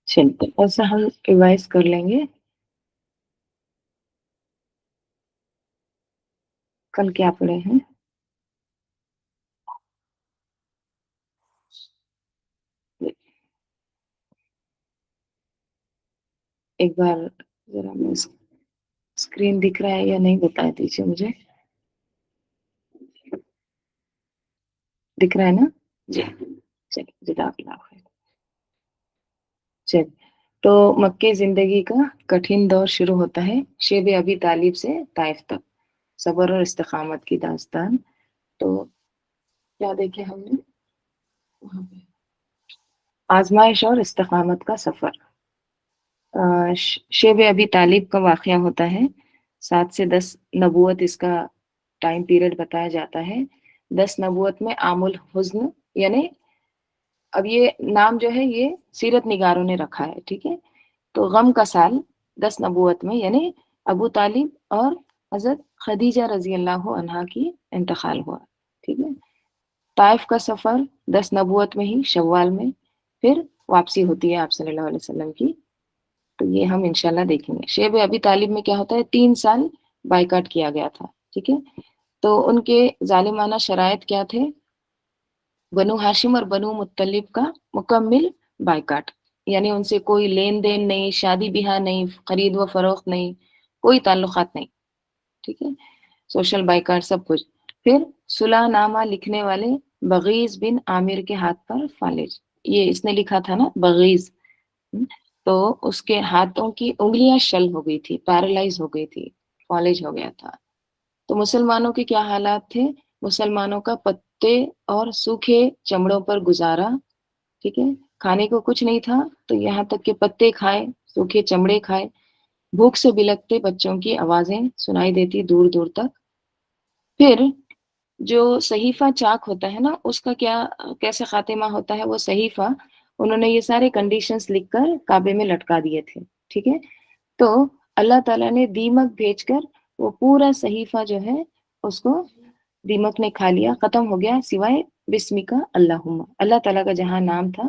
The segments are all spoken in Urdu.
چلتے ایسا ہم ریوائز کر لیں گے. کل کیا پڑھے ہیں؟ ایک بار ذرا میں اسکرین دکھ رہا ہے یا نہیں بتا دیجیے مجھے. دکھ رہا ہے نا؟ جی چلیے جزاک اللہ خیر. چلیے تو مکے زندگی کا کٹھن دور شروع ہوتا ہے شیب ابی طالب سے طائف تک، صبر اور استقامت کی داستان. تو کیا دیکھے ہم نے وہاں پہ؟ آزمائش اور استقامت کا سفر. شیب ابی طالب کا واقعہ ہوتا ہے. 7 سے 10 نبوت اس کا ٹائم پیریڈ بتایا جاتا ہے. 10 نبوت میں عام الحزن، یعنی اب یہ نام جو ہے یہ سیرت نگاروں نے رکھا ہے، ٹھیک ہے. تو غم کا سال 10 نبوت میں، یعنی ابو طالب اور حضرت خدیجہ رضی اللہ عنہا کی انتقال ہوا، ٹھیک ہے. طائف کا سفر 10 نبوت میں ہی شوال میں، پھر واپسی ہوتی ہے آپ صلی اللہ علیہ وسلم کی. تو یہ ہم انشاءاللہ دیکھیں گے. شیب ابی طالب میں کیا ہوتا ہے، 3 سال بائیکاٹ کیا گیا تھا، ٹھیک ہے. تو ان کے ظالمانہ شرائط کیا تھے؟ بنو ہاشم اور بنو مطلب کا مکمل بائیکاٹ، یعنی ان سے کوئی لین دین نہیں، شادی بیاہ نہیں، خرید و فروخت نہیں، کوئی تعلقات نہیں، ٹھیک ہے. سوشل بائیکاٹ سب کچھ. پھر صلح نامہ لکھنے والے بغیز بن عامر کے ہاتھ پر فالج. یہ اس نے لکھا تھا نا بغیز، تو اس کے ہاتھوں کی انگلیاں شل ہو گئی تھی، پیرالائز ہو گئی تھی، فالج ہو گیا تھا. تو مسلمانوں کے کیا حالات تھے؟ مسلمانوں کا پتے اور سوکھے چمڑوں پر گزارا، ٹھیک ہے. کھانے کو کچھ نہیں تھا تو یہاں تک کہ پتے کھائے، سوکھے چمڑے کھائے. بھوک سے بلکتے بچوں کی آوازیں سنائی دیتی دور دور تک. پھر جو صحیفہ چاک ہوتا ہے نا، اس کا کیا کیسے خاتمہ ہوتا ہے؟ وہ صحیفہ انہوں نے یہ سارے کنڈیشنز لکھ کر کعبے میں لٹکا دیے تھے، ٹھیک ہے. تو اللہ تعالیٰ نے دیمک بھیج کر وہ پورا صحیفہ جو ہے اس کو دیمک نے کھا لیا، ختم ہو گیا، سوائے بسم کا اللہم، اللہ تعالیٰ کا جہاں نام تھا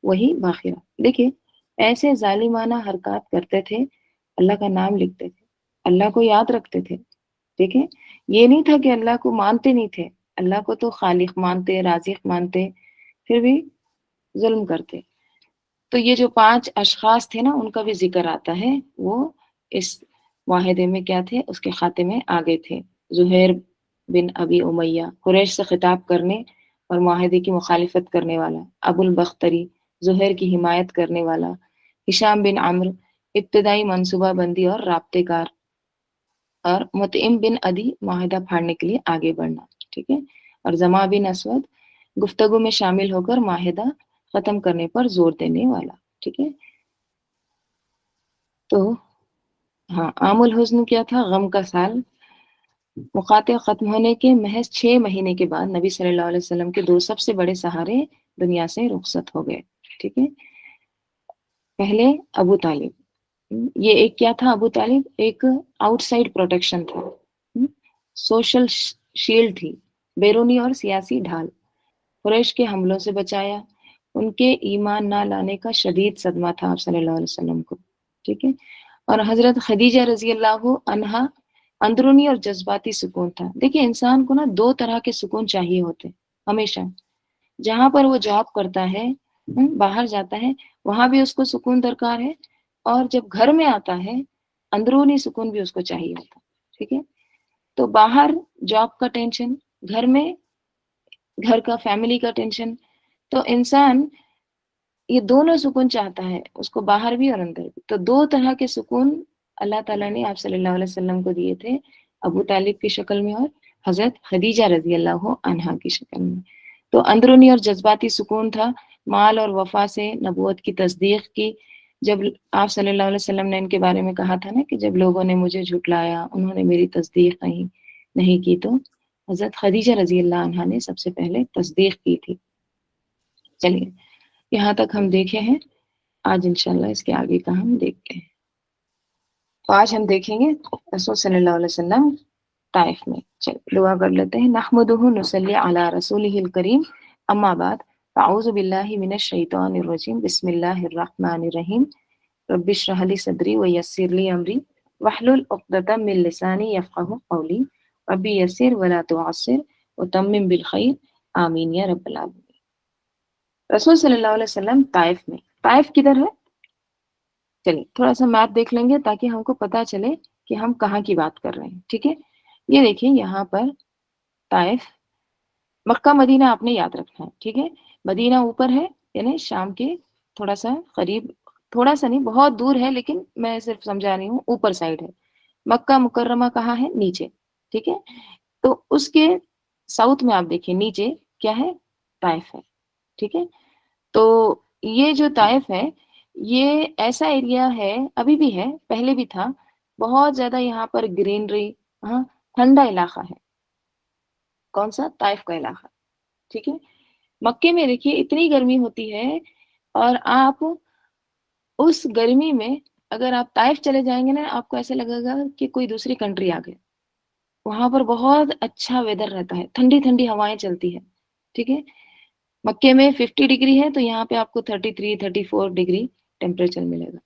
وہی باقی رہا. دیکھیے ایسے ظالمانہ حرکات کرتے تھے، اللہ کا نام لکھتے تھے، اللہ کو یاد رکھتے تھے، ٹھیک ہے. یہ نہیں تھا کہ اللہ کو مانتے نہیں تھے، اللہ کو تو خالق مانتے، رازق مانتے، پھر بھی ظلم کرتے. تو یہ جو 5 اشخاص تھے نا، ان کا بھی ذکر آتا ہے، وہ اس معاہدے میں کیا تھے، اس کے خاتے میں آگے تھے. زہیر بن ابی امیہ، قریش سے خطاب کرنے اور معاہدے کی مخالفت کرنے والا. ابو البختری، زہیر کی حمایت کرنے والا. ہشام بن عمرو، ابتدائی منصوبہ بندی اور رابطے کار. اور مطعم بن عدی، معاہدہ پھاڑنے کے لیے آگے بڑھنا، ٹھیک ہے. اور زما بن اسود، گفتگو میں شامل ہو کر معاہدہ ختم کرنے پر زور دینے والا، ٹھیک ہے. تو ہاں، عام الحزن کیا تھا؟ غم کا سال. مقاطع ختم ہونے کے محض 6 مہینے کے بعد نبی صلی اللہ علیہ وسلم کے 2 سب سے بڑے سہارے دنیا سے رخصت ہو گئے، ٹھیک ہے. پہلے ابو طالب، یہ ایک کیا تھا؟ ابو طالب ایک آؤٹ سائڈ پروٹیکشن تھا، سوشل شیلڈ تھی، بیرونی اور سیاسی ڈھال. قریش کے حملوں سے بچایا. ان کے ایمان نہ لانے کا شدید صدمہ تھا آپ صلی اللہ علیہ وسلم کو، ٹھیک ہے. اور حضرت خدیجہ رضی اللہ عنہا اندرونی اور جذباتی سکون تھا. دیکھیں انسان کو نا 2 طرح کے سکون چاہیے ہوتے ہمیشہ. جہاں پر وہ جاب کرتا ہے، باہر جاتا ہے، وہاں بھی اس کو سکون درکار ہے، اور جب گھر میں آتا ہے اندرونی سکون بھی اس کو چاہیے ہوتا، ٹھیک ہے. تو باہر جاب کا ٹینشن، گھر میں گھر کا فیملی کا ٹینشن. تو انسان یہ دونوں سکون چاہتا ہے، اس کو باہر بھی اور اندر بھی. تو 2 طرح کے سکون اللہ تعالیٰ نے آپ صلی اللہ علیہ وسلم کو دیے تھے، ابو طالب کی شکل میں اور حضرت خدیجہ رضی اللہ عنہا کی شکل میں. تو اندرونی اور جذباتی سکون تھا، مال اور وفا سے نبوت کی تصدیق کی. جب آپ صلی اللہ علیہ وسلم نے ان کے بارے میں کہا تھا نا کہ جب لوگوں نے مجھے جھٹلایا، انہوں نے میری تصدیق نہیں کی، تو حضرت خدیجہ رضی اللہ عنہا نے سب سے پہلے تصدیق کی تھی. چلیے یہاں تک ہم دیکھے ہیں. آج انشاءاللہ اس کے آگے کا ہم دیکھتے ہیں. تو آج ہم دیکھیں گے رسول صلی اللہ علیہ وسلم طائف میں. چلیے دعا کر لیتے ہیں. نحمدہ نصلی علی رسولہ الکریم، اما بعد. اعوذ باللہ من الشیطان الرجیم بسم اللہ الرحمن الرحیم رب اشرح لی صدری ویسر لی امری واحلل عقدۃ من لسانی یفقہوا قولی رب یسر ولا تعسر وتمم بالخیر آمین یا رب العالمین۔ رسول صلی اللہ علیہ وسلم طائف میں، طائف کدھر ہے؟ چلیے تھوڑا سا میپ دیکھ لیں گے تاکہ ہم کو پتا چلے کہ ہم کہاں کی بات کر رہے ہیں، ٹھیک ہے؟ یہ دیکھیں یہاں پر طائف، مکہ مدینہ آپ نے یاد رکھنا ہے، ٹھیک ہے؟ مدینہ اوپر ہے یعنی شام کے تھوڑا سا قریب، تھوڑا سا نہیں بہت دور ہے، لیکن میں صرف سمجھا رہی ہوں اوپر سائڈ ہے۔ مکہ مکرمہ کہاں ہے؟ نیچے، ٹھیک ہے؟ تو اس کے ساؤتھ میں آپ دیکھیں نیچے کیا ہے؟ طائف ہے، ٹھیک ہے؟ تو یہ جو طائف ہے یہ ایسا ایریا ہے، ابھی بھی ہے، پہلے بھی تھا، بہت زیادہ یہاں پر گرینری، ہاں ٹھنڈا علاقہ ہے۔ کون سا؟ طائف کا علاقہ، ٹھیک ہے؟ مکے میں دیکھیے اتنی گرمی ہوتی ہے، اور آپ اس گرمی میں اگر آپ طائف چلے جائیں گے نا، آپ کو ایسا لگے گا کہ کوئی دوسری کنٹری آ گئے۔ وہاں پر بہت اچھا ویدر رہتا ہے، ٹھنڈی ٹھنڈی ہوائیں چلتی ہے، ٹھیک ہے؟ مکے میں 50 ڈگری ہے تو یہاں پہ آپ کو 33-34 ڈگری ٹیمپریچر ملے گا۔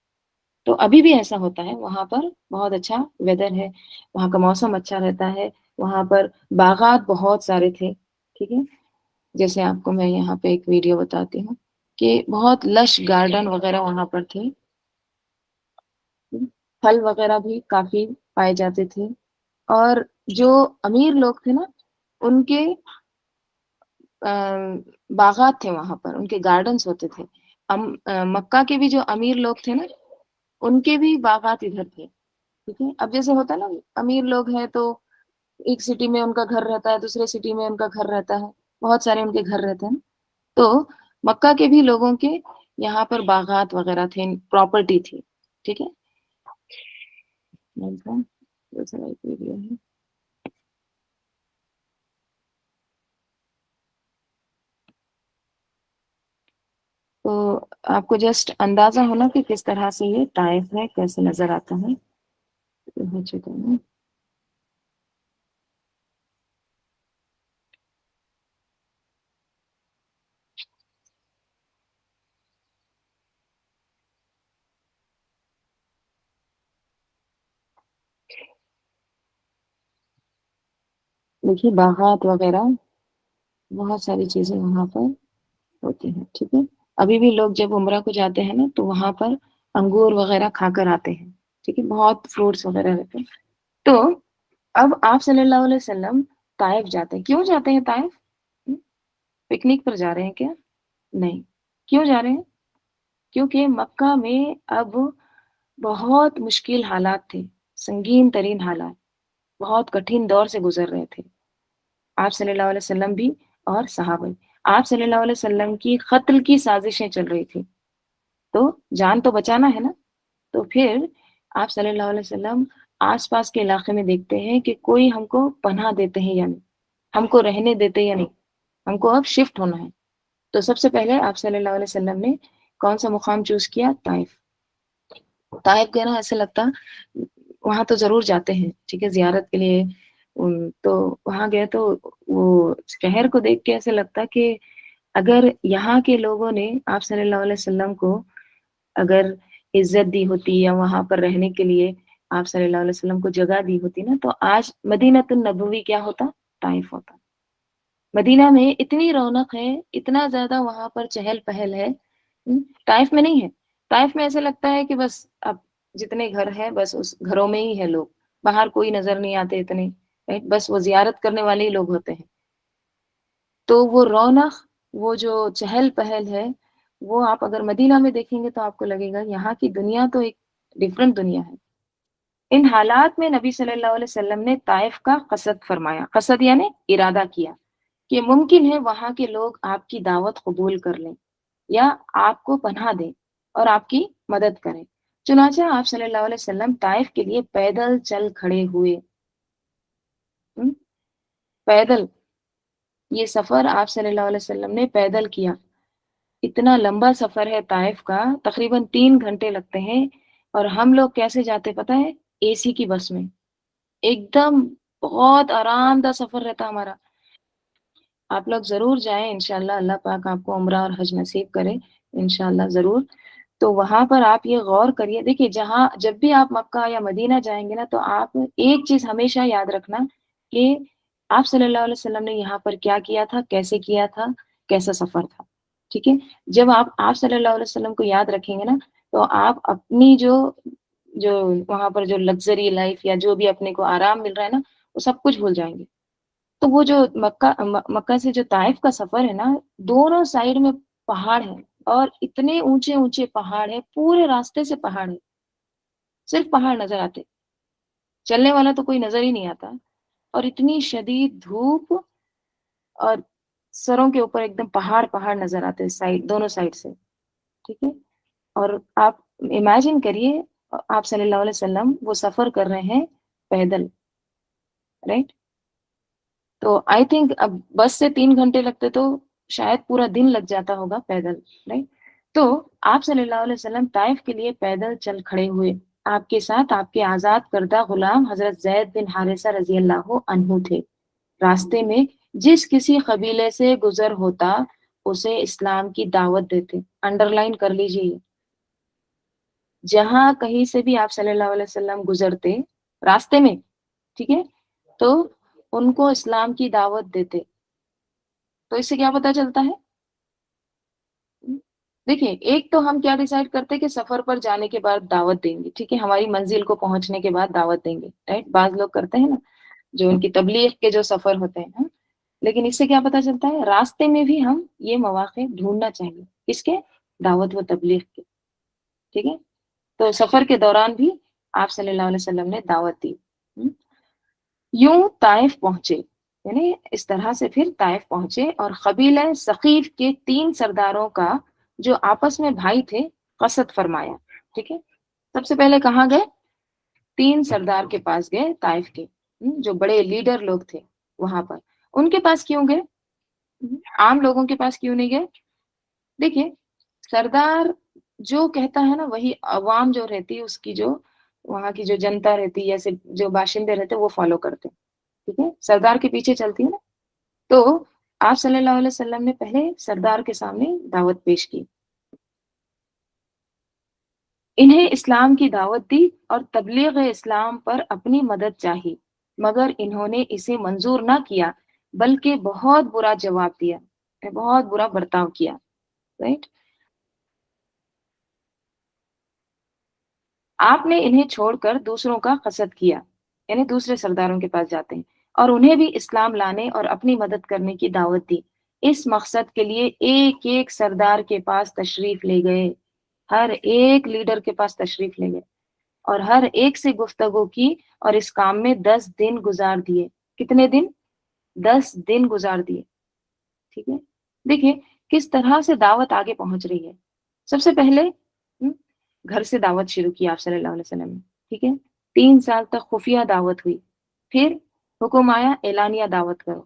تو ابھی بھی ایسا ہوتا ہے، وہاں پر بہت اچھا ویدر ہے، وہاں کا موسم اچھا رہتا ہے، وہاں پر باغات بہت سارے تھے، ٹھیک ہے؟ جیسے آپ کو میں یہاں پہ ایک ویڈیو بتاتی ہوں کہ بہت لش گارڈن وغیرہ وہاں پر تھے، پھل وغیرہ بھی کافی پائے جاتے تھے، اور جو امیر لوگ تھے نا ان کے باغات تھے وہاں پر، ان کے گارڈنس ہوتے تھے۔ مکہ کے بھی جو امیر لوگ تھے نا ان کے بھی باغات ادھر تھے، ٹھیک ہے؟ اب جیسے ہوتا ہے نا امیر لوگ ہیں تو ایک سٹی میں ان کا گھر رہتا ہے، دوسرے سٹی میں ان کا گھر رہتا ہے، بہت سارے ان کے گھر رہتے ہیں، تو مکہ کے بھی لوگوں کے یہاں پر باغات وغیرہ تھے، پراپرٹی تھی، ٹھیک ہے؟ تو آپ کو جسٹ اندازہ ہونا کہ کس طرح سے یہ طائف ہے، کیسے نظر آتا ہے۔ ہو چکا ہے۔ دیکھیے باغات وغیرہ بہت ساری چیزیں وہاں پر ہوتی ہیں، ٹھیک ہے؟ ابھی بھی لوگ جب عمرہ کو جاتے ہیں نا تو وہاں پر انگور وغیرہ کھا کر آتے ہیں، ٹھیک ہے؟ بہت فروٹس وغیرہ رہتے ہیں۔ تو اب آپ صلی اللہ علیہ وسلم طائف جاتے ہیں، کیوں جاتے ہیں طائف؟ پکنک پر جا رہے ہیں کیا؟ نہیں۔ کیوں جا رہے ہیں؟ کیونکہ مکہ میں اب بہت مشکل حالات تھے، سنگین ترین حالات، بہت کٹھن دور سے گزر رہے تھے آپ صلی اللہ علیہ وسلم بھی اور صحابہ بھی۔ آپ صلی اللہ علیہ وسلم کی قتل کی سازشیں چل رہی تھی، تو جان تو بچانا ہے نا۔ تو پھر آپ صلی اللہ علیہ وسلم آس پاس کے علاقے میں دیکھتے ہیں کہ کوئی ہم کو پناہ دیتے ہیں یا نہیں، ہم کو رہنے دیتے یا نہیں، ہم کو اب شفٹ ہونا ہے۔ تو سب سے پہلے آپ صلی اللہ علیہ وسلم نے کون سا مقام چوز کیا؟ طائف۔ طائف گئے نا، ایسے لگتا وہاں تو ضرور جاتے ہیں، ٹھیک ہے، زیارت کے لیے۔ تو وہاں گئے تو وہ شہر کو دیکھ کے ایسے لگتا کہ اگر یہاں کے لوگوں نے آپ صلی اللہ علیہ وسلم کو اگر عزت دی ہوتی یا وہاں پر رہنے کے لیے آپ صلی اللہ علیہ وسلم کو جگہ دی ہوتی نا، تو آج مدینۃ النبوی کیا ہوتا؟ طائف ہوتا۔ مدینہ میں اتنی رونق ہے، اتنا زیادہ وہاں پر چہل پہل ہے، طائف میں نہیں ہے۔ طائف میں ایسا لگتا ہے کہ بس اب جتنے گھر ہیں بس اس گھروں میں ہی ہے لوگ، باہر کوئی نظر نہیں آتے اتنے، بس وہ زیارت کرنے والے ہی لوگ ہوتے ہیں۔ تو وہ رونق، وہ جو چہل پہل ہے، وہ آپ اگر مدینہ میں دیکھیں گے تو آپ کو لگے گا یہاں کی دنیا تو ایک ڈفرنٹ دنیا ہے۔ ان حالات میں نبی صلی اللہ علیہ وسلم نے طائف کا قصد فرمایا، قصد یعنی ارادہ کیا کہ ممکن ہے وہاں کے لوگ آپ کی دعوت قبول کر لیں یا آپ کو پناہ دیں اور آپ کی مدد کریں۔ چنانچہ آپ صلی اللہ علیہ وسلم طائف کے لیے پیدل چل کھڑے ہوئے۔ پیدل یہ سفر آپ صلی اللہ علیہ وسلم نے پیدل کیا۔ اتنا لمبا سفر ہے طائف کا، تقریباً 3 گھنٹے لگتے ہیں، اور ہم لوگ کیسے جاتے پتہ ہے؟ اے سی کی بس میں، ایک دم بہت آرام دہ سفر رہتا ہمارا۔ آپ لوگ ضرور جائیں انشاءاللہ، اللہ پاک آپ کو عمرہ اور حج نصیب کرے انشاءاللہ ضرور۔ تو وہاں پر آپ یہ غور کریے، دیکھیے جہاں جب بھی آپ مکہ یا مدینہ جائیں گے نا تو آپ ایک چیز ہمیشہ یاد رکھنا کہ آپ صلی اللہ علیہ وسلم نے یہاں پر کیا کیا تھا، کیسے کیا تھا، کیسا سفر تھا، ٹھیک ہے؟ جب آپ صلی اللہ علیہ وسلم کو یاد رکھیں گے نا تو آپ اپنی جو وہاں پر جو لگژری لائف یا جو بھی اپنے کو آرام مل رہا ہے نا وہ سب کچھ بھول جائیں گے۔ تو وہ جو مکہ سے جو طائف کا سفر ہے نا، دونوں سائڈ میں پہاڑ ہے، اور اتنے اونچے اونچے پہاڑ ہے، پورے راستے سے پہاڑ ہے، صرف پہاڑ نظر آتے، چلنے والا تو کوئی نظر ہی نہیں آتا، اور اتنی شدید دھوپ، اور سروں کے اوپر ایک دم پہاڑ پہاڑ نظر آتے سائڈ، دونوں سائڈ سے، ٹھیک ہے؟ اور آپ امیجن کریے آپ صلی اللہ علیہ وسلم وہ سفر کر رہے ہیں پیدل، رائٹ؟ تو آئی تھنک اب بس سے 3 گھنٹے لگتے تو شاید پورا دن لگ جاتا ہوگا پیدل، رائٹ؟ تو آپ صلی اللہ علیہ وسلم طائف کے لیے پیدل چل کھڑے ہوئے، آپ کے ساتھ آپ کے آزاد کردہ غلام حضرت زید بن حارثہ رضی اللہ عنہ تھے۔ راستے میں جس کسی قبیلے سے گزر ہوتا اسے اسلام کی دعوت دیتے، انڈر لائن کر لیجیے، جہاں کہیں سے بھی آپ صلی اللہ علیہ وسلم گزرتے راستے میں، ٹھیک ہے، تو ان کو اسلام کی دعوت دیتے۔ تو اس سے کیا پتہ چلتا ہے؟ دیکھیے ایک تو ہم کیا ڈیسائیڈ کرتے کہ سفر پر جانے کے بعد دعوت دیں گے، ٹھیک ہے، ہماری منزل کو پہنچنے کے بعد دعوت دیں گے، رائٹ؟ بعض لوگ کرتے ہیں نا جو ان کی تبلیغ کے جو سفر ہوتے ہیں، ہاں؟ لیکن اس سے کیا پتہ چلتا ہے؟ راستے میں بھی ہم یہ مواقع ڈھونڈنا چاہیے، کس کے؟ دعوت و تبلیغ کے، ٹھیک ہے؟ تو سفر کے دوران بھی آپ صلی اللہ علیہ وسلم نے دعوت دی۔ یوں طائف پہنچے، یعنی اس طرح سے پھر طائف پہنچے، اور قبیلہ ثقیف کے 3 سرداروں کا جو آپس میں بھائی تھے قصد فرمایا، ٹھیک ہے؟ سب سے پہلے کہاں گئے؟ 3 سردار کے پاس گئے طائف کے، جو بڑے لیڈر لوگ تھے وہاں پر۔ ان کے پاس کیوں گئے؟ عام لوگوں کے پاس کیوں نہیں گئے؟ دیکھیے سردار جو کہتا ہے نا وہی عوام جو رہتی ہے، اس کی جو وہاں کی جو جنتا رہتی ہے، جیسے جو باشندے رہتے ہیں وہ فالو کرتے ہیں، ٹھیک ہے؟ سردار کے پیچھے چلتی ہے نا۔ تو آپ صلی اللہ علیہ وسلم نے پہلے سردار کے سامنے دعوت پیش کی، انہیں اسلام کی دعوت دی اور تبلیغ اسلام پر اپنی مدد چاہی، مگر انہوں نے اسے منظور نہ کیا بلکہ بہت برا جواب دیا، بہت برا برتاؤ کیا، رائٹ؟ آپ نے انہیں چھوڑ کر دوسروں کا قصد کیا، یعنی دوسرے سرداروں کے پاس جاتے ہیں، اور انہیں بھی اسلام لانے اور اپنی مدد کرنے کی دعوت دی۔ اس مقصد کے لیے ایک ایک سردار کے پاس تشریف لے گئے، ہر ایک لیڈر کے پاس تشریف لے گئے، اور ہر ایک سے گفتگو کی، اور اس کام میں 10 دن گزار دیے۔ کتنے دن؟ 10 دن گزار دیے، ٹھیک ہے؟ دیکھیے کس طرح سے دعوت آگے پہنچ رہی ہے۔ سب سے پہلے گھر سے دعوت شروع کی آپ صلی اللہ علیہ وسلم نے، ٹھیک ہے؟ 3 سال تک خفیہ دعوت ہوئی، پھر حکم آیا اعلانیہ دعوت کرو،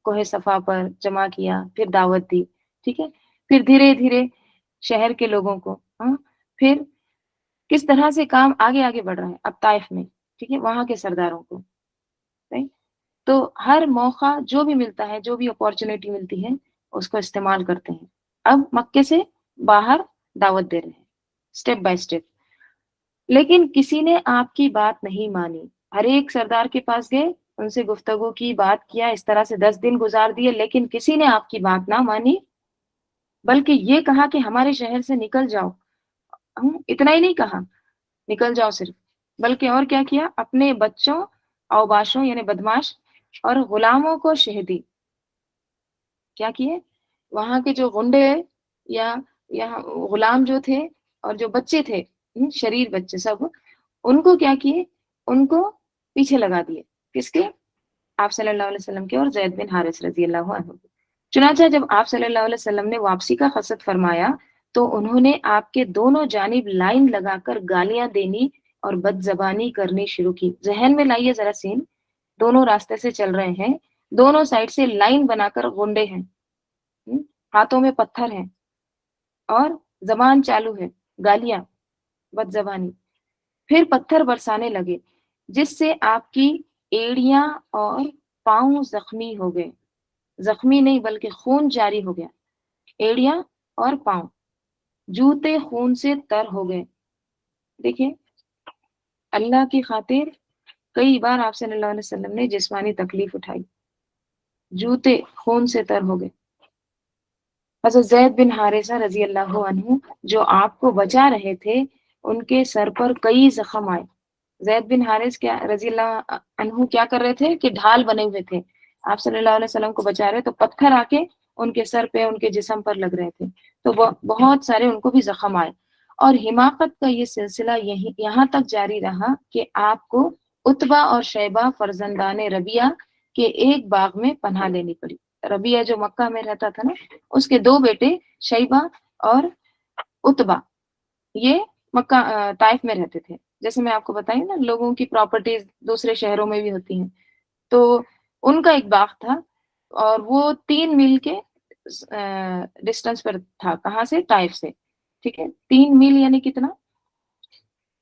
کوہ صفا پر جمع کیا، پھر دعوت دی، ٹھیک ہے؟ پھر دھیرے دھیرے شہر کے لوگوں کو، ہاں؟ پھر کس طرح سے کام آگے آگے بڑھ رہا ہے اب طائف میں، ٹھیک ہے، وہاں کے سرداروں کو، right؟ تو ہر موقع جو بھی ملتا ہے، جو بھی اپورچونیٹی ملتی ہے اس کو استعمال کرتے ہیں۔ اب مکے سے باہر دعوت دے رہے ہیں اسٹیپ بائی اسٹیپ، لیکن کسی نے آپ کی بات نہیں مانی۔ ہر ایک سردار کے پاس گئے، ان سے گفتگو کی، بات کیا، اس طرح سے 10 دن گزار دیے، لیکن کسی نے آپ کی بات نہ مانی، بلکہ یہ کہا کہ ہمارے شہر سے نکل جاؤ۔ اتنا ہی نہیں کہا نکل جاؤ صرف، بلکہ اور کیا کیا؟ اپنے بچوں، اوباشوں یعنی بدماش، اور غلاموں کو شہدی کیا کیے؟ وہاں کے جو غنڈے یا غلام جو تھے اور جو بچے تھے، شریر بچے سب، ان کو کیا کیے؟ ان کو پیچھے لگا دیے، کس کے؟ آپ صلی اللہ علیہ وسلم کے اور زید بن حارث رضی اللہ عنہ کے۔ چنانچہ جب آپ صلی اللہ علیہ وسلم نے واپسی کا قصد فرمایا تو انہوں نے آپ کے دونوں جانب لائن لگا کر گالیاں دینی اور بد زبانی کرنی شروع کی۔ ذہن میں لائیے ذرا سین، دونوں راستے سے چل رہے ہیں، دونوں سائڈ سے لائن بنا کر غنڈے ہیں، ہاتھوں میں پتھر ہیں، اور زبان چالو ہے، گالیاں، بد زبانی۔ پھر پتھر برسانے لگے جس سے آپ کی ایڑیاں اور پاؤں زخمی ہو گئے۔ زخمی نہیں بلکہ خون جاری ہو گیا، ایڑیاں اور پاؤں، جوتے خون سے تر ہو گئے. دیکھیں اللہ کی خاطر کئی بار آپ صلی اللہ علیہ وسلم نے جسمانی تکلیف اٹھائی، جوتے خون سے تر ہو گئے. حضرت زید بن حارثہ رضی اللہ عنہ جو آپ کو بچا رہے تھے، ان کے سر پر کئی زخم آئے. زید بن حارث کیا رضی اللہ عنہ کیا کر رہے تھے کہ ڈھال بنے ہوئے تھے، آپ صلی اللہ علیہ وسلم کو بچا رہے تو پتھر آ کے ان کے سر پہ ان کے جسم پر لگ رہے تھے، تو بہت سارے ان کو بھی زخم آئے. اور حماقت کا یہ سلسلہ یہاں تک جاری رہا کہ آپ کو عتبہ اور شیبہ فرزندان ربیہ کے ایک باغ میں پناہ لینی پڑی. ربیہ جو مکہ میں رہتا تھا نا، اس کے دو بیٹے شیبہ اور عتبہ یہ مکہ طائف میں رہتے تھے. جیسے میں آپ کو بتائی نا لوگوں کی پراپرٹیز دوسرے شہروں میں بھی ہوتی ہیں، تو ان کا ایک باغ تھا اور وہ 3 میل کے ڈسٹینس پر تھا. کہاں سے؟ طائف سے. ٹھیک ہے، 3 میل یعنی کتنا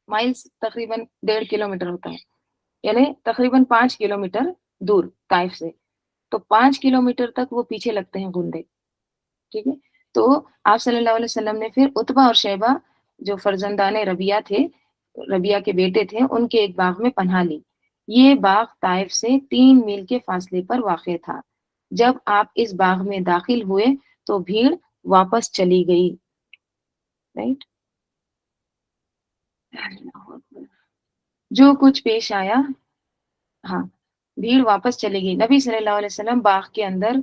مائلز؟ تقریباً 1.5 کلومیٹر ہوتا ہے، یعنی تقریباً 5 کلومیٹر دور طائف سے. تو 5 کلومیٹر تک وہ پیچھے لگتے ہیں گنڈے. ٹھیک ہے، تو آپ صلی اللہ علیہ وسلم نے پھر عتبہ اور شیبہ جو فرزندان ربیہ تھے، ربیہ کے بیٹے تھے، ان کے ایک باغ میں پناہ لی. یہ باغ طائف سے 3 میل کے فاصلے پر واقع تھا. جب آپ اس باغ میں داخل ہوئے تو بھیڑ واپس چلی گئی. رائٹ، جو کچھ پیش آیا، ہاں، بھیڑ واپس چلے گی. نبی صلی اللہ علیہ وسلم باغ کے اندر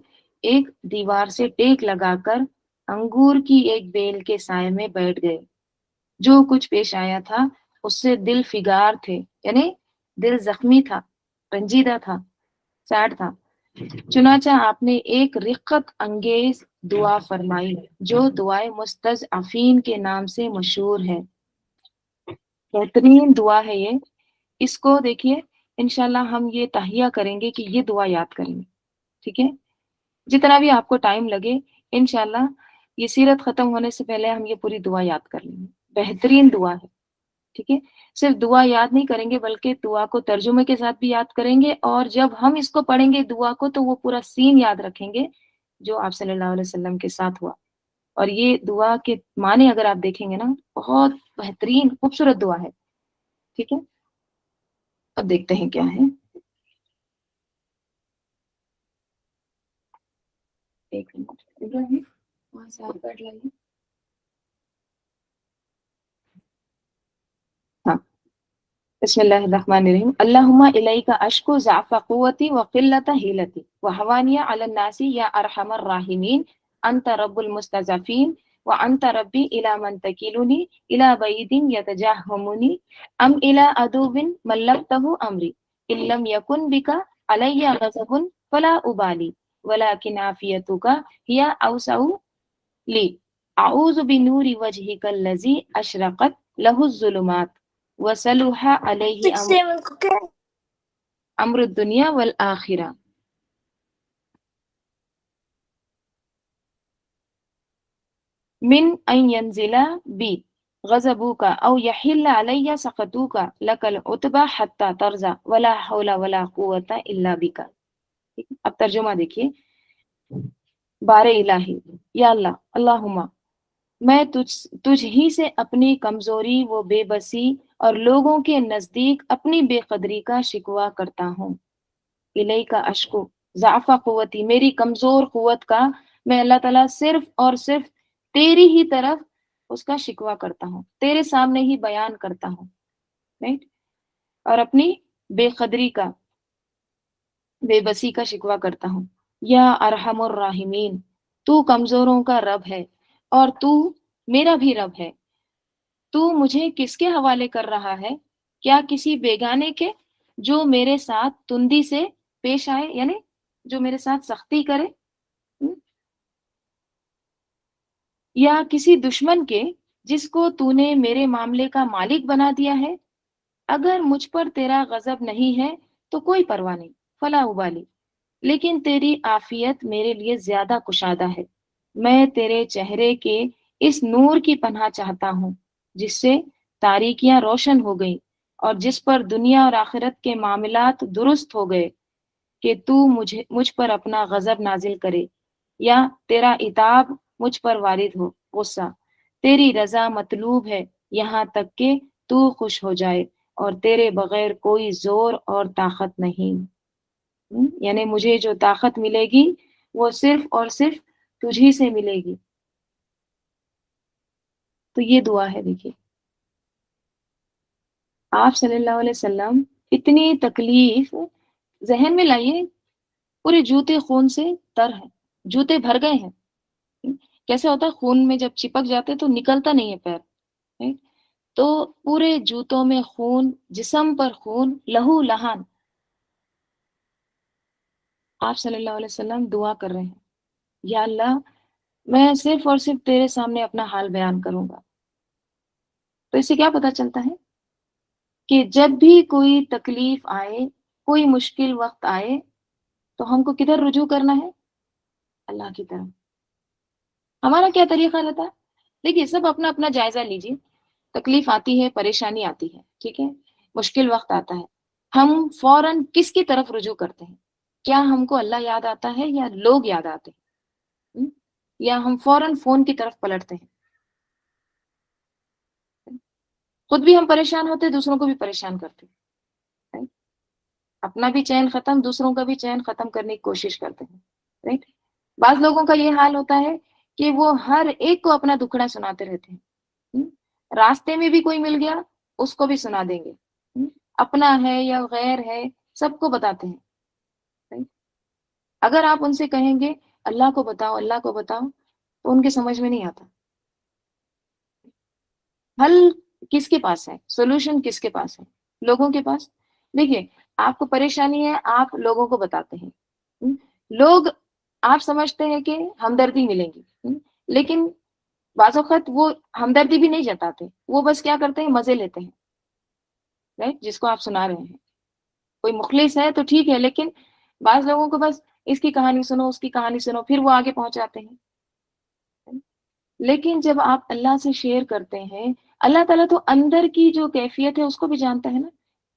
ایک دیوار سے ٹیک لگا کر انگور کی ایک بیل کے سائے میں بیٹھ گئے. جو کچھ پیش آیا تھا اس سے دل فگار تھے، یعنی دل زخمی تھا، رنجیدہ تھا، سیڈ تھا. چنانچہ آپ نے ایک رقت انگیز دعا فرمائی جو دعائے مستضعفین کے نام سے مشہور ہے. بہترین دعا ہے یہ. اس کو دیکھیے انشاءاللہ ہم یہ تہیہ کریں گے کہ یہ دعا یاد کریں گے. ٹھیک ہے، جتنا بھی آپ کو ٹائم لگے انشاءاللہ یہ سیرت ختم ہونے سے پہلے ہم یہ پوری دعا یاد کر لیں گے. بہترین دعا ہے. ٹھیک ہے، صرف دعا یاد نہیں کریں گے بلکہ دعا کو ترجمے کے ساتھ بھی یاد کریں گے، اور جب ہم اس کو پڑھیں گے دعا کو تو وہ پورا سین یاد رکھیں گے جو آپ صلی اللہ علیہ وسلم کے ساتھ ہوا. اور یہ دعا کے معنی اگر آپ دیکھیں گے نا، بہت بہترین خوبصورت دعا ہے. ٹھیک ہے، اب دیکھتے ہیں کیا ہے. ایک منٹ ابراہیم، وہاں سے آپ پڑھ لائیے. ہاں، بسم اللہ الرحمن الرحیم. اللہم الیک اشکو ضعف قوتی وقلت حیلتی وحوانی علی الناس یا ارحم الراحمین انت رب المستضعفین وانت ربی الی من تکلنی الی بعید یتجہمنی ام الی عدو ملکتہ امری ان لم یکن بک علی غضب فلا ابالی ولکن عافیتک ہی اوسع لی اعوذ بنور وجہک الذی اشرقت لہ الظلمات وصلح علیہ امر الدنیا والآخرہ. من ان ینزل بی غضبوک او یحل علی سخطوک لک العتبہ حتی ترضى ولا حول ولا قوة الا بک. اب ترجمہ دیکھیے. بار الہی، یا اللہ، اللہم میں تجھ ہی سے اپنی کمزوری و بے بسی اور لوگوں کے نزدیک اپنی بے قدری کا شکوہ کرتا ہوں. الیک اشکو ضعف قوتی، میری کمزور قوت کا میں اللہ تعالیٰ صرف اور صرف تیری ہی طرف اس کا شکوہ کرتا ہوں، تیرے سامنے ہی بیان کرتا ہوں. رائٹ، اور اپنی بے قدری کا، بے بسی کا شکوہ کرتا ہوں. یا ارحم الراحمین، تو کمزوروں کا رب ہے اور تو میرا بھی رب ہے. تو مجھے کس کے حوالے کر رہا ہے؟ کیا کسی بیگانے کے جو میرے ساتھ تندی سے پیش آئے، یعنی جو میرے ساتھ سختی کرے، یا کسی دشمن کے جس کو تو نے میرے معاملے کا مالک بنا دیا ہے؟ اگر مجھ پر تیرا غضب نہیں ہے تو کوئی پرواہ نہیں، فلا ابالی، لیکن تیری عافیت میرے لیے زیادہ کشادہ ہے. میں تیرے چہرے کے اس نور کی پناہ چاہتا ہوں جس سے تاریکیاں روشن ہو گئیں اور جس پر دنیا اور آخرت کے معاملات درست ہو گئے. کہ تو مجھ پر اپنا غضب نازل کرے یا تیرا عتاب مجھ پر وارد ہو غصہ. تیری رضا مطلوب ہے یہاں تک کہ تو خوش ہو جائے اور تیرے بغیر کوئی زور اور طاقت نہیں. یعنی مجھے جو طاقت ملے گی وہ صرف اور صرف تجھی سے ملے گی. تو یہ دعا ہے. دیکھیے آپ صلی اللہ علیہ وسلم اتنی تکلیف ذہن میں لائیے، پورے جوتے خون سے تر ہیں، جوتے بھر گئے ہیں. کیسے ہوتا ہے خون میں جب چپک جاتے تو نکلتا نہیں ہے پیر. right؟ تو پورے جوتوں میں خون، جسم پر خون، لہو لہان. آپ صلی اللہ علیہ وسلم دعا کر رہے ہیں، یا اللہ میں صرف اور صرف تیرے سامنے اپنا حال بیان کروں گا. تو اس سے کیا پتا چلتا ہے کہ جب بھی کوئی تکلیف آئے، کوئی مشکل وقت آئے، تو ہم کو کدھر رجوع کرنا ہے؟ اللہ کی طرف. ہمارا کیا طریقہ رہتا ہے؟ دیکھیے سب اپنا اپنا جائزہ لیجیے. تکلیف آتی ہے، پریشانی آتی ہے، ٹھیک ہے، مشکل وقت آتا ہے، ہم فوراً کس کی طرف رجوع کرتے ہیں؟ کیا ہم کو اللہ یاد آتا ہے یا لوگ یاد آتے ہیں؟ یا ہم فوراً فون کی طرف پلٹتے ہیں؟ خود بھی ہم پریشان ہوتے، دوسروں کو بھی پریشان کرتے. اپنا بھی چین ختم، دوسروں کا بھی چین ختم کرنے کی کوشش کرتے ہیں. رائٹ. بعض لوگوں کا یہ حال ہوتا ہے کہ وہ ہر ایک کو اپنا دکھڑا سناتے رہتے ہیں. راستے میں بھی کوئی مل گیا اس کو بھی سنا دیں گے. اپنا ہے یا غیر ہے سب کو بتاتے ہیں. اگر آپ ان سے کہیں گے اللہ کو بتاؤ، اللہ کو بتاؤ، تو ان کے سمجھ میں نہیں آتا. حل کس کے پاس ہے؟ سولوشن کس کے پاس ہے؟ لوگوں کے پاس. دیکھیے آپ کو پریشانی ہے، آپ لوگوں کو بتاتے ہیں. لوگ آپ سمجھتے ہیں کہ ہمدردی ملے گی، لیکن بعض اوقات وہ ہمدردی بھی نہیں جتاتے، وہ بس کیا کرتے ہیں، مزے لیتے ہیں. رائٹ. جس کو آپ سنا رہے ہیں کوئی مخلص ہے تو ٹھیک ہے، لیکن بعض لوگوں کو بس اس کی کہانی سنو، اس کی کہانی سنو، پھر وہ آگے پہنچ جاتے ہیں. لیکن جب آپ اللہ سے شیئر کرتے ہیں، اللہ تعالیٰ تو اندر کی جو کیفیت ہے اس کو بھی جانتا ہے نا.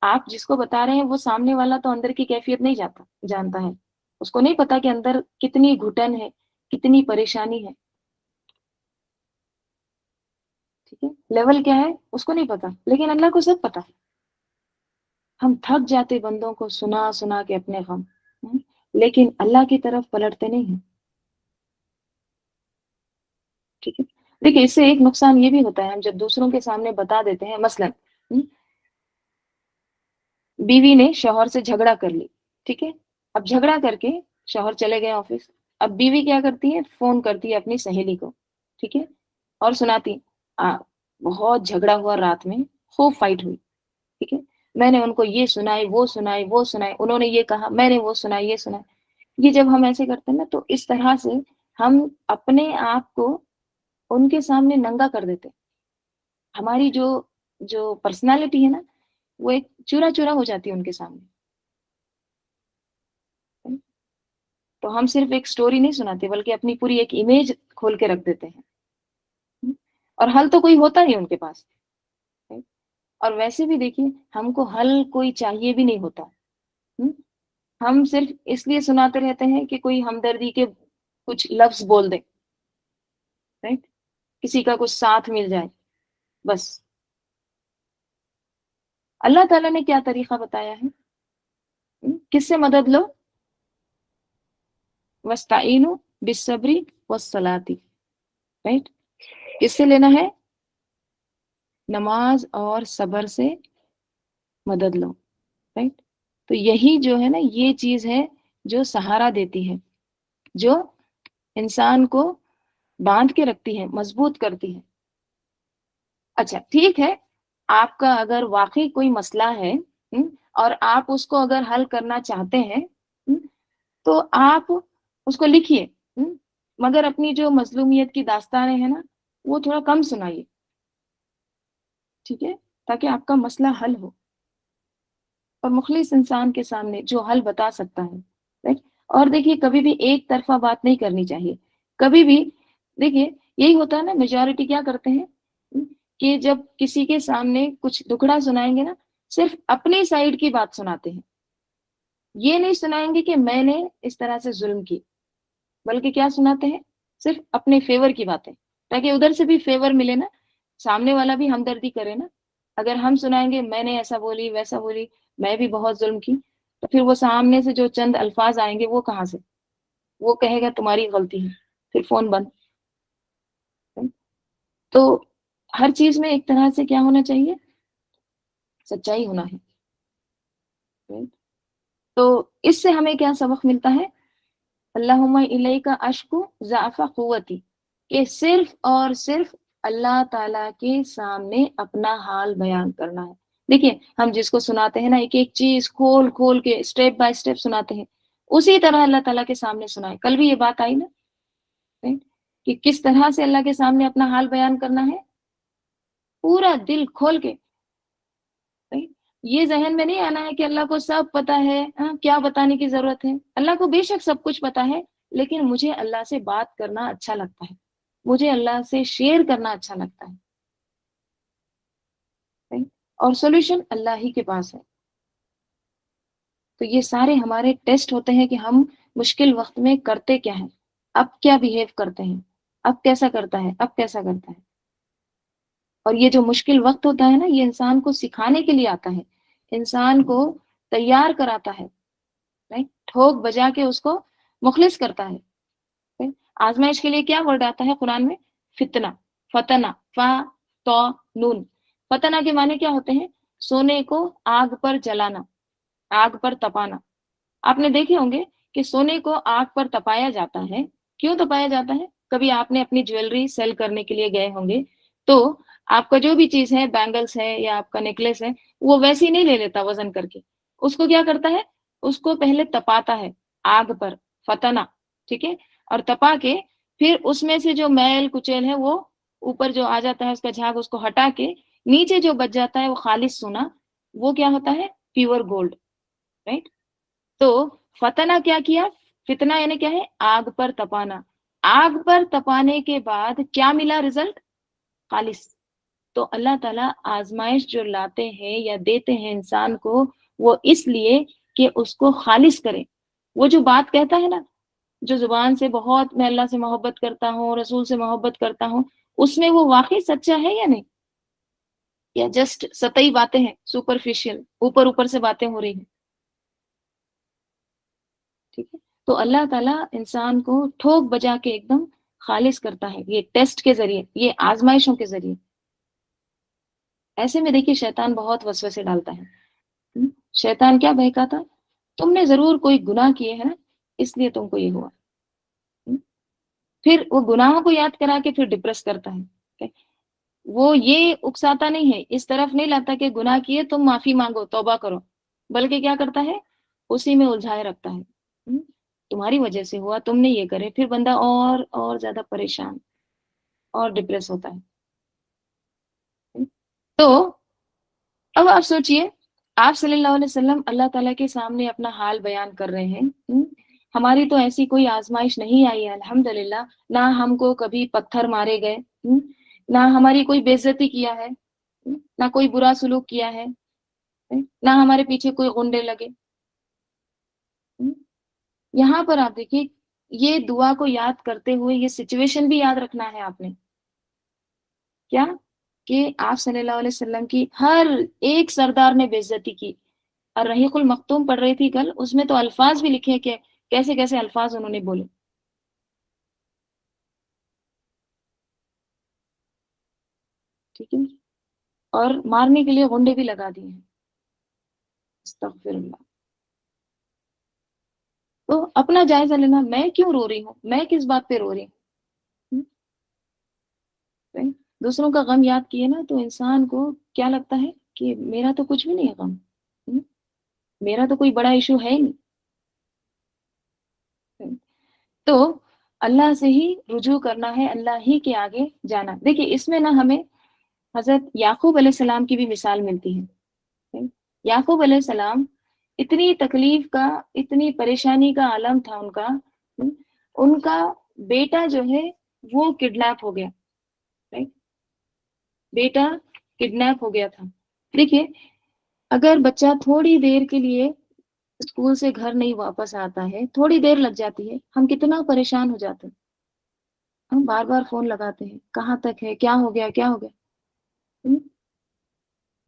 آپ جس کو بتا رہے ہیں وہ سامنے والا تو اندر کی کیفیت نہیں جانتا ہے. اس کو نہیں پتا کہ اندر کتنی گھٹن ہے، کتنی پریشانی ہے. ٹھیک ہے، لیول کیا ہے اس کو نہیں پتا، لیکن اللہ کو سب پتا. ہم تھک جاتے بندوں کو سنا سنا کے اپنے غم، لیکن اللہ کی طرف پلٹتے نہیں ہیں. ٹھیک ہے. دیکھیے اس سے ایک نقصان یہ بھی ہوتا ہے، ہم جب دوسروں کے سامنے بتا دیتے ہیں، مثلا بیوی نے شوہر سے جھگڑا کر لی، ٹھیک ہے، اب جھگڑا کر کے شوہر چلے گئے آفس. اب بیوی کیا کرتی ہے، فون کرتی ہے اپنی سہیلی کو، ٹھیک ہے، اور سناتی بہت جھگڑا ہوا رات میں، خوب فائٹ ہوئی، ٹھیک ہے، میں نے ان کو یہ سنائی، وہ سنائی، وہ سنائی، انہوں نے یہ کہا، میں نے وہ سنائی، یہ سنائی. یہ جب ہم ایسے کرتے ہیں نا تو اس طرح سے ہم اپنے آپ کو ان کے سامنے ننگا کر دیتے. ہماری جو پرسنالٹی ہے نا وہ ایک چورا چورا ہو جاتی ہے ان کے سامنے. تو ہم صرف ایک سٹوری نہیں سناتے بلکہ اپنی پوری ایک امیج کھول کے رکھ دیتے ہیں. اور حل تو کوئی ہوتا نہیں ان کے پاس. اور ویسے بھی دیکھیے ہم کو حل کوئی چاہیے بھی نہیں ہوتا. ہم صرف اس لیے سناتے رہتے ہیں کہ کوئی ہمدردی کے کچھ لفظ بول دے، رائٹ، کسی کا کچھ ساتھ مل جائے بس. اللہ تعالیٰ نے کیا طریقہ بتایا ہے؟ کس سے مدد لو؟ وَاسْتَعِینُوا بِالصَّبْرِ وَالصَّلَاةِ. رائٹ. کس سے لینا ہے؟ نماز اور صبر سے مدد لو. رائٹ. تو یہی جو ہے نا یہ چیز ہے جو سہارا دیتی ہے، جو انسان کو باندھ کے رکھتی ہے، مضبوط کرتی ہے. اچھا ٹھیک ہے، آپ کا اگر واقعی کوئی مسئلہ ہے اور آپ اس کو اگر حل کرنا چاہتے ہیں تو آپ اس کو لکھیے، مگر اپنی جو مظلومیت کی داستانیں ہیں نا وہ تھوڑا کم سنائیے، ٹھیک ہے، تاکہ آپ کا مسئلہ حل ہو. اور مخلص انسان کے سامنے جو حل بتا سکتا ہے. اور دیکھیے کبھی بھی ایک طرفہ بات نہیں کرنی چاہیے. کبھی بھی دیکھیے یہی ہوتا ہے نا، میجورٹی کیا کرتے ہیں کہ جب کسی کے سامنے کچھ دکھڑا سنائیں گے نا صرف اپنی سائیڈ کی بات سناتے ہیں. یہ نہیں سنائیں گے کہ میں نے اس طرح سے ظلم کی، بلکہ کیا سناتے ہیں؟ صرف اپنے فیور کی باتیں، تاکہ ادھر سے بھی فیور ملے نا، سامنے والا بھی ہمدردی کرے نا۔ اگر ہم سنائیں گے میں نے ایسا بولی ویسا بولی، میں بھی بہت ظلم کی، تو پھر وہ سامنے سے جو چند الفاظ آئیں گے وہ کہاں سے؟ وہ کہے گا تمہاری غلطی ہے، پھر فون بند۔ تو ہر چیز میں ایک طرح سے کیا ہونا چاہیے؟ سچائی ہونا ہے۔ تو اس سے ہمیں کیا سبق ملتا ہے؟ اللہم الیک اشکو ضعف قوتی، کہ صرف اور صرف اللہ تعالیٰ کے سامنے اپنا حال بیان کرنا ہے۔ دیکھیے ہم جس کو سناتے ہیں نا، ایک ایک چیز کھول کھول کے اسٹیپ بائی اسٹیپ سناتے ہیں، اسی طرح اللہ تعالیٰ کے سامنے سنائے۔ کل بھی یہ بات آئی نا، کہ کس طرح سے اللہ کے سامنے اپنا حال بیان کرنا ہے، پورا دل کھول کے۔ یہ ذہن میں نہیں آنا ہے کہ اللہ کو سب پتا ہے، کیا بتانے کی ضرورت ہے۔ اللہ کو بے شک سب کچھ پتا ہے، لیکن مجھے اللہ سے بات کرنا اچھا لگتا ہے، مجھے اللہ سے شیئر کرنا اچھا لگتا ہے، اور سولوشن اللہ ہی کے پاس ہے۔ تو یہ سارے ہمارے ٹیسٹ ہوتے ہیں کہ ہم مشکل وقت میں کرتے کیا ہیں، اب کیا بیہیو کرتے ہیں، اب کیسا کرتا ہے، اب کیسا کرتا ہے۔ اور یہ جو مشکل وقت ہوتا ہے نا، یہ انسان کو سکھانے کے لیے آتا ہے، انسان کو تیار کراتا ہے، رائٹ؟ ٹھوک بجا کے اس کو مخلص کرتا ہے۔ آزمائش کے لیے کیا ورڈ آتا ہے قرآن میں؟ فتنہ، فتنہ، فا تو نون۔ فتنہ کے معنی کیا ہوتے ہیں؟ سونے کو آگ پر جلانا، آگ پر تپانا۔ آپ نے دیکھے ہوں گے کہ سونے کو آگ پر تپایا جاتا ہے۔ کیوں تپایا جاتا ہے؟ کبھی آپ نے اپنی جویلری سیل کرنے کے لیے گئے ہوں گے، تو آپ کا جو بھی چیز ہے، بینگلز ہے یا آپ کا نیکلیس ہے، وہ ویسے ہی نہیں لے لیتا وزن کر کے، اس کو کیا کرتا ہے؟ اس کو پہلے تپاتا ہے آگ پر، فتنہ، ٹھیک ہے؟ اور تپا کے پھر اس میں سے جو میل کچیل ہے وہ اوپر جو آ جاتا ہے، اس کا جھاگ، اس کو ہٹا کے نیچے جو بچ جاتا ہے وہ خالص سونا، وہ کیا ہوتا ہے؟ Pure gold, right? تو فتنہ کیا کیا؟ فتنہ یعنی کیا ہے؟ آگ پر تپانا۔ آگ پر تپانے کے بعد کیا ملا رزلٹ؟ خالص۔ تو اللہ تعالیٰ آزمائش جو لاتے ہیں یا دیتے ہیں انسان کو، وہ اس لیے کہ اس کو خالص کرے۔ وہ جو بات کہتا ہے نا، جو زبان سے بہت میں اللہ سے محبت کرتا ہوں، رسول سے محبت کرتا ہوں، اس میں وہ واقعی سچا ہے یا نہیں؟ یا جسٹ سطحی باتیں ہیں، سپرفیشل، اوپر اوپر سے باتیں ہو رہی ہیں؟ ٹھیک ہے؟ تو اللہ تعالیٰ انسان کو ٹھوک بجا کے ایک دم خالص کرتا ہے، یہ ٹیسٹ کے ذریعے، یہ آزمائشوں کے ذریعے۔ ایسے میں دیکھیے شیطان بہت وسوسے ڈالتا ہے۔ شیطان کیا بہکاتا؟ تم نے ضرور کوئی گناہ کیے ہیں نا، اس لیے تم کو یہ ہوا۔ پھر وہ گناہوں کو یاد کرا کے پھر ڈپریس کرتا ہے۔ وہ یہ اکساتا نہیں ہے، اس طرف نہیں لاتا کہ گناہ کیے تم معافی مانگو، توبہ کرو، بلکہ کیا کرتا ہے؟ اسی میں الجھائے رکھتا ہے، تمہاری وجہ سے ہوا، تم نے یہ کرے، پھر بندہ اور زیادہ پریشان اور ڈپریس ہوتا ہے۔ تو اب آپ سوچئے، آپ صلی اللہ علیہ وسلم اللہ تعالیٰ کے سامنے اپنا حال بیان کر رہے ہیں۔ ہماری تو ایسی کوئی آزمائش نہیں آئی ہے الحمدللہ، نہ ہم کو کبھی پتھر مارے گئے، نہ ہماری کوئی بے عزتی کیا ہے، نہ کوئی برا سلوک کیا ہے، نہ ہمارے پیچھے کوئی غنڈے لگے۔ یہاں پر آپ دیکھیے، یہ دعا کو یاد کرتے ہوئے یہ سچویشن بھی یاد رکھنا ہے آپ نے، کیا کہ آپ صلی اللہ علیہ وسلم کی ہر ایک سردار نے بے عزتی کی۔ اور رحیق المختوم پڑھ رہی تھی کل، اس میں تو الفاظ بھی لکھے کہ کیسے کیسے الفاظ انہوں نے بولے، ٹھیک ہے؟ اور مارنے کے لیے غنڈے بھی لگا دیے ہیں، استغفر اللہ۔ تو اپنا جائزہ لینا، میں کیوں رو رہی ہوں، میں کس بات پہ رو رہی ہوں؟ دوسروں کا غم یاد کیے نا، تو انسان کو کیا لگتا ہے کہ میرا تو کچھ بھی نہیں ہے غم، میرا تو کوئی بڑا ایشو ہے ہی نہیں۔ تو اللہ سے ہی رجوع کرنا ہے، اللہ ہی کے آگے جانا۔ دیکھیے اس میں نا ہمیں حضرت یعقوب علیہ السلام کی بھی مثال ملتی ہے۔ یعقوب علیہ السلام، اتنی تکلیف کا، اتنی پریشانی کا عالم تھا ان کا، ان کا بیٹا جو ہے وہ کڈنیپ ہو گیا، بیٹا کڈنیپ ہو گیا تھا۔ دیکھیے اگر بچہ تھوڑی دیر کے لیے اسکول سے گھر نہیں واپس آتا ہے، تھوڑی دیر لگ جاتی ہے، ہم کتنا پریشان ہو جاتے ہیں، ہم بار بار فون لگاتے ہیں، کہاں تک ہے، کیا ہو گیا، کیا ہو گیا؟ ہم؟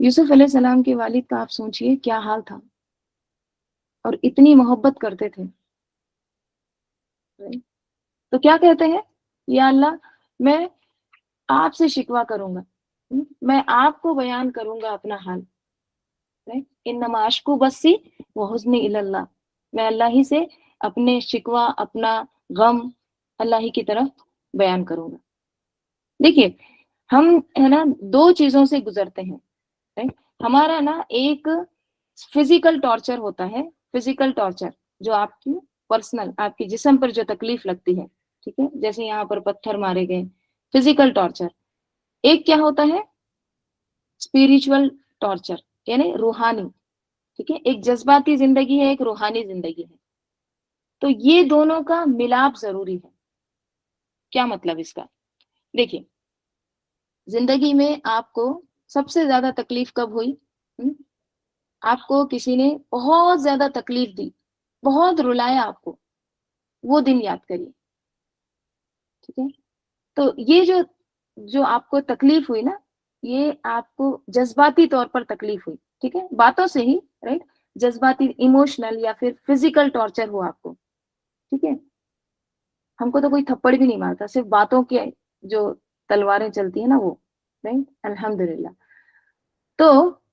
یوسف علیہ السلام کے والد کا آپ سوچئے کیا حال تھا، اور اتنی محبت کرتے تھے، تو کیا کہتے ہیں؟ یا اللہ، میں آپ سے شکوہ کروں گا، میں آپ کو بیان کروں گا اپنا حال، انما اشکو بسی وحزنی الی اللہ، میں اللہ ہی سے اپنے شکوہ، اپنا غم اللہ ہی کی طرف بیان کروں گا۔ دیکھیے، ہم ہے نا دو چیزوں سے گزرتے ہیں، right؟ ہمارا نا ایک فزیکل ٹارچر ہوتا ہے، فزیکل ٹارچر جو آپ کی پرسنل، آپ کے جسم پر جو تکلیف لگتی ہے، ٹھیک ہے، جیسے یہاں پر پتھر مارے گئے، فزیکل ٹارچر۔ ایک کیا ہوتا ہے؟ اسپیریچول ٹارچر، یعنی روحانی، ٹھیک ہے، ایک جذباتی زندگی ہے، ایک روحانی زندگی ہے، تو یہ دونوں کا ملاپ ضروری ہے۔ کیا مطلب اس کا؟ دیکھیے، زندگی میں آپ کو سب سے زیادہ تکلیف کب ہوئی؟ آپ کو کسی نے بہت زیادہ تکلیف دی، بہت رلایا آپ کو، وہ دن یاد کریے، ٹھیک ہے۔ تو یہ جو آپ کو تکلیف ہوئی نا، یہ آپ کو جذباتی طور پر تکلیف ہوئی، ٹھیک ہے، باتوں سے ہی، رائٹ، جذباتی، ایموشنل یا پھر فزیکل ٹارچر ہوا آپ کو، ٹھیک ہے۔ ہم کو تو کوئی تھپڑ بھی نہیں مارتا، صرف باتوں کے جو تلواریں چلتی ہیں نا وہ، رائٹ، الحمدللہ۔ تو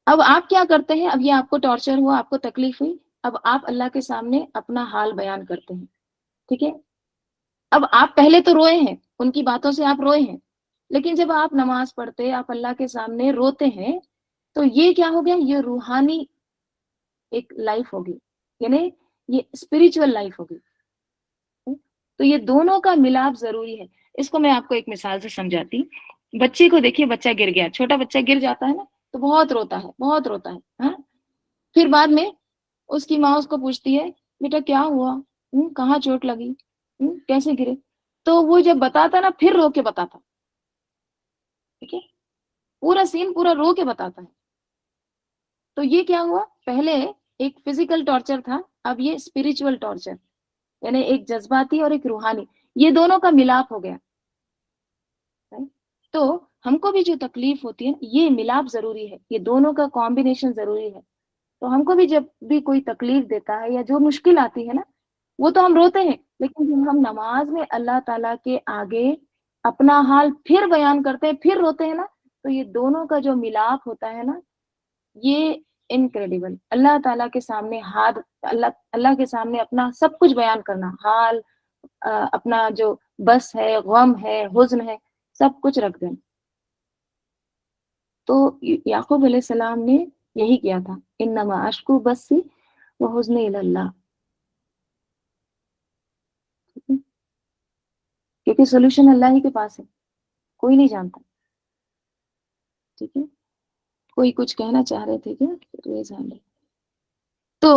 اب آپ کیا کرتے ہیں؟ اب یہ آپ کو ٹارچر ہوا، آپ کو تکلیف ہوئی، اب آپ اللہ کے سامنے اپنا حال بیان کرتے ہیں، ٹھیک ہے۔ اب آپ پہلے تو روئے ہیں، ان کی باتوں سے آپ روئے ہیں، لیکن جب آپ نماز پڑھتے، آپ اللہ کے سامنے روتے ہیں، تو یہ کیا ہو گیا؟ یہ روحانی ایک لائف ہوگی، یعنی یہ اسپریچول لائف ہوگی۔ تو یہ دونوں کا ملاپ ضروری ہے۔ اس کو میں آپ کو ایک مثال سے سمجھاتی۔ بچے کو دیکھیے، بچہ گر گیا، چھوٹا بچہ گر جاتا ہے نا تو بہت روتا ہے، بہت روتا ہے، ہاں؟ پھر بعد میں اس کی ماں اس کو پوچھتی ہے، بیٹا کیا ہوا، کہاں چوٹ لگی، کیسے گرے؟ تو وہ جب بتاتا نا، پھر رو کے بتاتا، ٹھیک ہے، پورا سین پورا رو کے بتاتا ہے۔ تو یہ کیا ہوا؟ پہلے ایک فزیکل ٹارچر تھا، اب یہ اسپریچول ٹارچر، یعنی ایک جذباتی اور ایک روحانی، یہ دونوں کا ملاپ ہو گیا۔ تو ہم کو بھی جو تکلیف ہوتی ہے، یہ ملاپ ضروری ہے، یہ دونوں کا کمبینیشن ضروری ہے۔ تو ہم کو بھی جب بھی کوئی تکلیف دیتا ہے یا جو مشکل آتی ہے نا، وہ تو ہم روتے ہیں، لیکن جب ہم نماز میں اللہ تعالیٰ کے آگے اپنا حال پھر بیان کرتے ہیں، پھر روتے ہیں نا، تو یہ دونوں کا جو ملاپ ہوتا ہے نا، یہ انکریڈیبل، اللہ تعالیٰ کے سامنے ہاتھ، اللہ کے سامنے اپنا سب کچھ بیان کرنا، حال، اپنا جو بس ہے، غم ہے، حزن ہے، سب کچھ رکھ دیں۔ تو یعقوب علیہ السلام نے یہی کیا تھا، انما اشکو بسی وحزنی الی اللہ، کیونکہ سولوشن اللہ ہی کے پاس ہے، کوئی نہیں جانتا، ٹھیک ہے۔ کوئی کچھ کہنا چاہ رہے تھے کیا؟ تو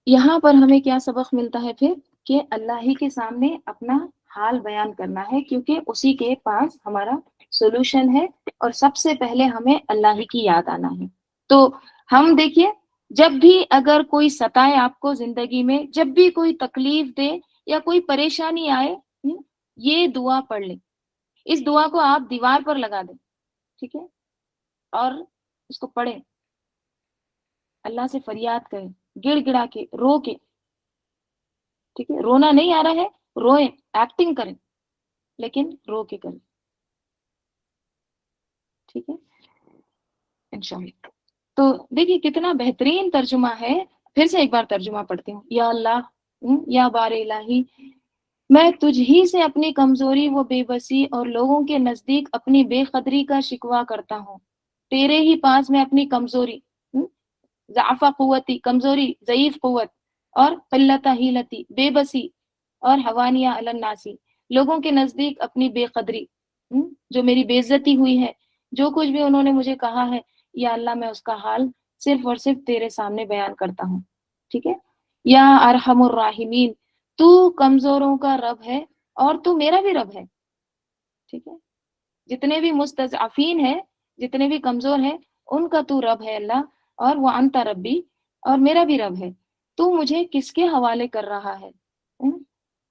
یہاں پر ہمیں کیا سبق ملتا ہے پھر؟ کہ اللہ ہی کے سامنے اپنا حال بیان کرنا ہے، کیونکہ اسی کے پاس ہمارا سولوشن ہے، اور سب سے پہلے ہمیں اللہ ہی کی یاد آنا ہے۔ تو ہم دیکھیے، جب بھی اگر کوئی ستائے آپ کو زندگی میں، جب بھی کوئی تکلیف دے یا کوئی پریشانی آئے، یہ دعا پڑھ لیں، اس دعا کو آپ دیوار پر لگا دیں، ٹھیک ہے، اور اس کو پڑھیں، اللہ سے فریاد کریں، گڑ گڑا کے، رو کے، ٹھیک ہے، رونا نہیں آ رہا ہے، روئیں، ایکٹنگ کریں، لیکن رو کے کریں، ٹھیک ہے، انشاءاللہ۔ تو دیکھیے کتنا بہترین ترجمہ ہے۔ پھر سے ایک بار ترجمہ پڑھتی ہوں۔ یا اللہ، یا بار الہی، میں تجھ ہی سے اپنی کمزوری و بے بسی اور لوگوں کے نزدیک اپنی بے قدری کا شکوہ کرتا ہوں۔ تیرے ہی پاس میں اپنی کمزوری، ضعف قوتی، کمزوری، ضعیف قوت، اور قلت حیلتی، بے بسی، اور حوانیہ علی الناسی، لوگوں کے نزدیک اپنی بے قدری، جو میری بے عزتی ہوئی ہے، جو کچھ بھی انہوں نے مجھے کہا ہے، یا اللہ میں اس کا حال صرف اور صرف تیرے سامنے بیان کرتا ہوں، ٹھیک ہے۔ یا ارحم الراحمین، تو کمزوروں کا رب ہے اور تو میرا بھی رب ہے، ٹھیک ہے، جتنے بھی مستضعفین ہیں، جتنے بھی کمزور ہیں، ان کا تو رب ہے اللہ، اور وہ انت ربی، اور میرا بھی رب ہے۔ تو مجھے کس کے حوالے کر رہا ہے؟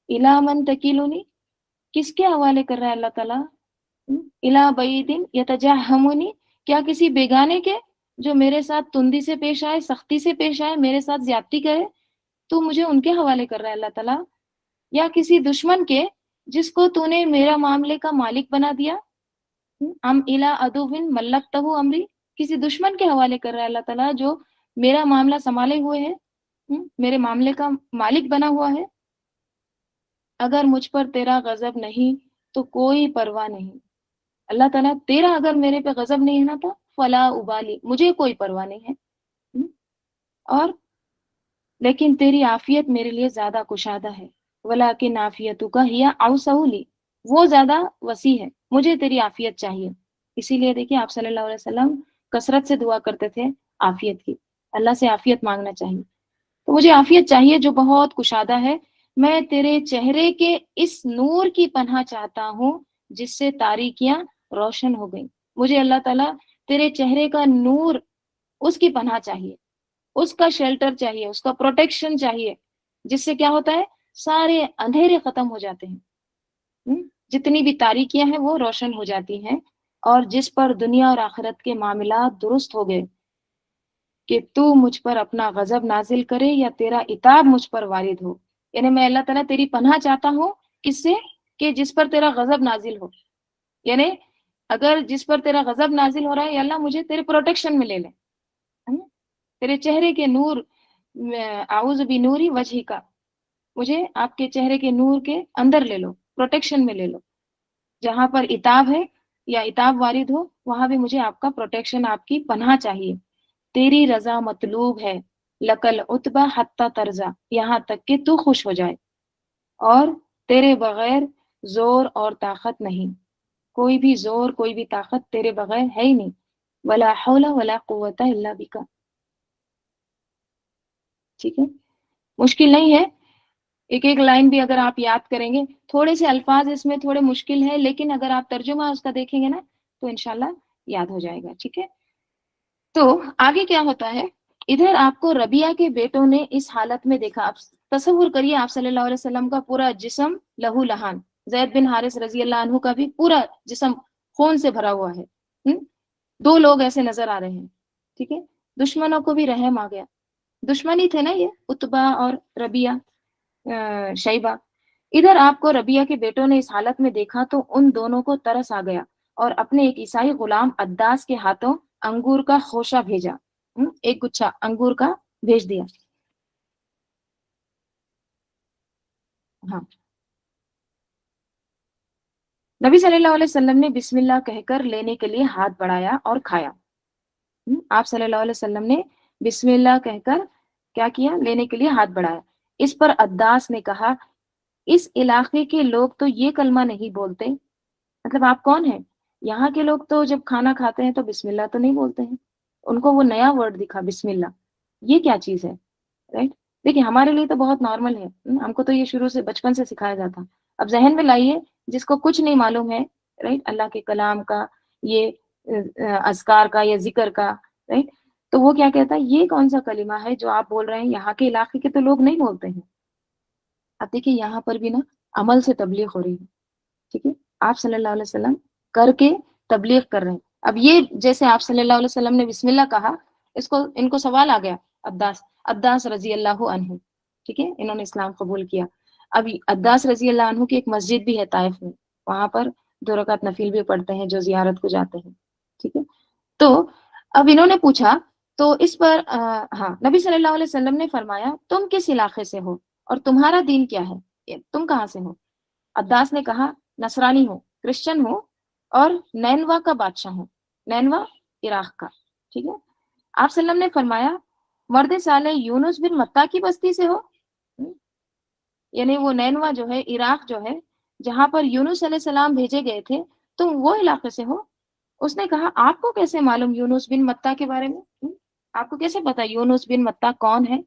الا من تکلنی، کس کے حوالے کر رہا ہے اللہ تعالیٰ؟ الا بعیدن یتجہمنی، کیا کسی بیگانے کے جو میرے ساتھ تندی سے پیش آئے، سختی سے پیش آئے، میرے ساتھ زیادتی کرے، تو مجھے ان کے حوالے کر رہا ہے اللہ تعالیٰ؟ یا کسی دشمن کے جس کو تو نے میرا معاملے کا مالک بنا دیا؟ ام الا عدوٍ ملکتہ امری، کسی دشمن کے حوالے کر رہا ہے اللہ تعالیٰ جو میرا معاملہ سنبھالے ہوئے ہے، میرے معاملے کا مالک بنا ہوا ہے؟ اگر مجھ پر تیرا غضب نہیں تو کوئی پرواہ نہیں، اللہ تعالیٰ تیرا اگر میرے پہ غضب نہیں ہے نا تو فلا ابالی، مجھے کوئی پرواہ نہیں ہے، اور لیکن تیری عافیت میرے لیے زیادہ کشادہ ہے، ولیکن عافیتک ہی اوسع لی، وہ زیادہ وسیع ہے، مجھے تیری عافیت چاہیے۔ اسی لیے دیکھیے آپ صلی اللہ علیہ وسلم کثرت سے دعا کرتے تھے عافیت کی، اللہ سے عافیت مانگنا چاہیے۔ تو مجھے عافیت چاہیے جو بہت کشادہ ہے، میں تیرے چہرے کے اس نور کی پناہ چاہتا ہوں جس سے تاریکیاں روشن ہو گئیں، مجھے اللہ تعالیٰ تیرے چہرے کا نور، اس کی پناہ چاہیے، اس کا شیلٹر چاہیے، اس کا پروٹیکشن چاہیے، جس سے کیا ہوتا ہے سارے اندھیرے ختم ہو جاتے ہیں، جتنی بھی تاریکیاں ہیں وہ روشن ہو جاتی ہیں، اور جس پر دنیا اور آخرت کے معاملات درست ہو گئے کہ تو مجھ پر اپنا غضب نازل کرے یا تیرا عتاب مجھ پر وارد ہو، یعنی میں اللہ تعالیٰ تیری پناہ چاہتا ہوں کس سے؟ کہ جس پر تیرا غضب نازل ہو، یعنی اگر جس پر تیرا غضب نازل ہو رہا ہے یا اللہ مجھے تیرے پروٹیکشن میں لے لے، تیرے چہرے کے نور، اعوذ بنوری وجہ کا، مجھے آپ کے چہرے کے نور کے اندر لے لو، پروٹیکشن میں لے لو، جہاں پر عتاب ہے یا عتاب وارد ہو وہاں بھی مجھے آپ کا پروٹیکشن، آپ کی پناہ چاہیے، تیری رضا مطلوب ہے، لکل عتبہ حتی ترضا، یہاں تک کہ تو خوش ہو جائے، اور تیرے بغیر زور اور طاقت نہیں، کوئی بھی زور کوئی بھی طاقت تیرے بغیر ہے ہی نہیں، ولا حول ولا قوت الا بک، ٹھیک ہے؟ مشکل نہیں ہے، ایک ایک لائن بھی اگر آپ یاد کریں گے، تھوڑے سے الفاظ اس میں تھوڑے مشکل ہے لیکن اگر آپ ترجمہ اس کا دیکھیں گے نا تو انشاءاللہ یاد ہو جائے گا، ٹھیک ہے؟ تو آگے کیا ہوتا ہے، ادھر آپ کو ربیہ کے بیٹوں نے اس حالت میں دیکھا، آپ تصور کریے آپ صلی اللہ علیہ وسلم کا پورا جسم لہو لہان، زید بن حارث رضی اللہ عنہ کا بھی پورا جسم خون سے بھرا ہوا ہے، دو لوگ ایسے نظر آ رہے ہیں، ٹھیک ہے؟ دشمنوں کو بھی رحم آ گیا، دشمن ہی تھے نا یہ اتبا اور ربیہ، شیبہ، ادھر آپ کو ربیہ کے بیٹوں نے اس حالت میں دیکھا تو ان دونوں کو ترس آ گیا اور اپنے ایک عیسائی غلام عداس کے ہاتھوں انگور کا خوشہ بھیجا، ایک گچھا انگور کا بھیج دیا، ہاں، نبی صلی اللہ علیہ وسلم نے بسم اللہ کہہ کر لینے کے لیے ہاتھ بڑھایا اور کھایا، آپ صلی اللہ علیہ وسلم نے بسم اللہ کہہ کر کیا کیا؟ لینے کے لیے ہاتھ بڑھایا، اس پر عداس نے کہا اس علاقے کے لوگ تو یہ کلمہ نہیں بولتے، مطلب آپ کون ہیں؟ یہاں کے لوگ تو جب کھانا کھاتے ہیں تو بسم اللہ تو نہیں بولتے ہیں، ان کو وہ نیا ورڈ دکھا بسم اللہ، یہ کیا چیز ہے، رائٹ؟ دیکھیں ہمارے لیے تو بہت نارمل ہے، ہم کو تو یہ شروع سے بچپن سے سکھایا جاتا، اب ذہن میں لائیے جس کو کچھ نہیں معلوم ہے، رائٹ، اللہ کے کلام کا، یہ اذکار کا یا ذکر کا، رائٹ، تو وہ کیا کہتا ہے یہ کون سا کلمہ ہے جو آپ بول رہے ہیں، یہاں کے علاقے کے تو لوگ نہیں بولتے ہیں۔ اب دیکھیے یہاں پر بھی نا عمل سے تبلیغ ہو رہی ہے، ٹھیک ہے؟ آپ صلی اللہ علیہ وسلم کر کے تبلیغ کر رہے ہیں، اب یہ جیسے آپ صلی اللہ علیہ وسلم نے بسم اللہ کہا، ان کو سوال آ گیا، عداس رضی اللہ عنہ، ٹھیک ہے، انہوں نے اسلام قبول کیا، اب عداس رضی اللہ عنہ کی ایک مسجد بھی ہے طائف میں، وہاں پر 2 رکعت نفل بھی پڑھتے ہیں جو زیارت کو جاتے ہیں، ٹھیک ہے؟ تو اب انہوں نے پوچھا تو اس پر ہاں نبی صلی اللہ علیہ وسلم نے فرمایا تم کس علاقے سے ہو اور تمہارا دین کیا ہے، تم کہاں سے ہو؟ عداس نے کہا نصرانی ہوں، کرسچن ہوں، اور نینوا کا بادشاہ ہوں، نینوا عراق کا، ٹھیک ہے؟ آپ صلی اللہ علیہ وسلم نے فرمایا مرد صالح یونس بن متا کی بستی سے ہو، یعنی وہ نینوا جو ہے عراق جو ہے جہاں پر یونس علیہ السلام بھیجے گئے تھے تم وہ علاقے سے ہو؟ اس نے کہا آپ کو کیسے معلوم یونس بن متا کے بارے میں، آپ کو کیسے پتا یونس بن متا کون ہے؟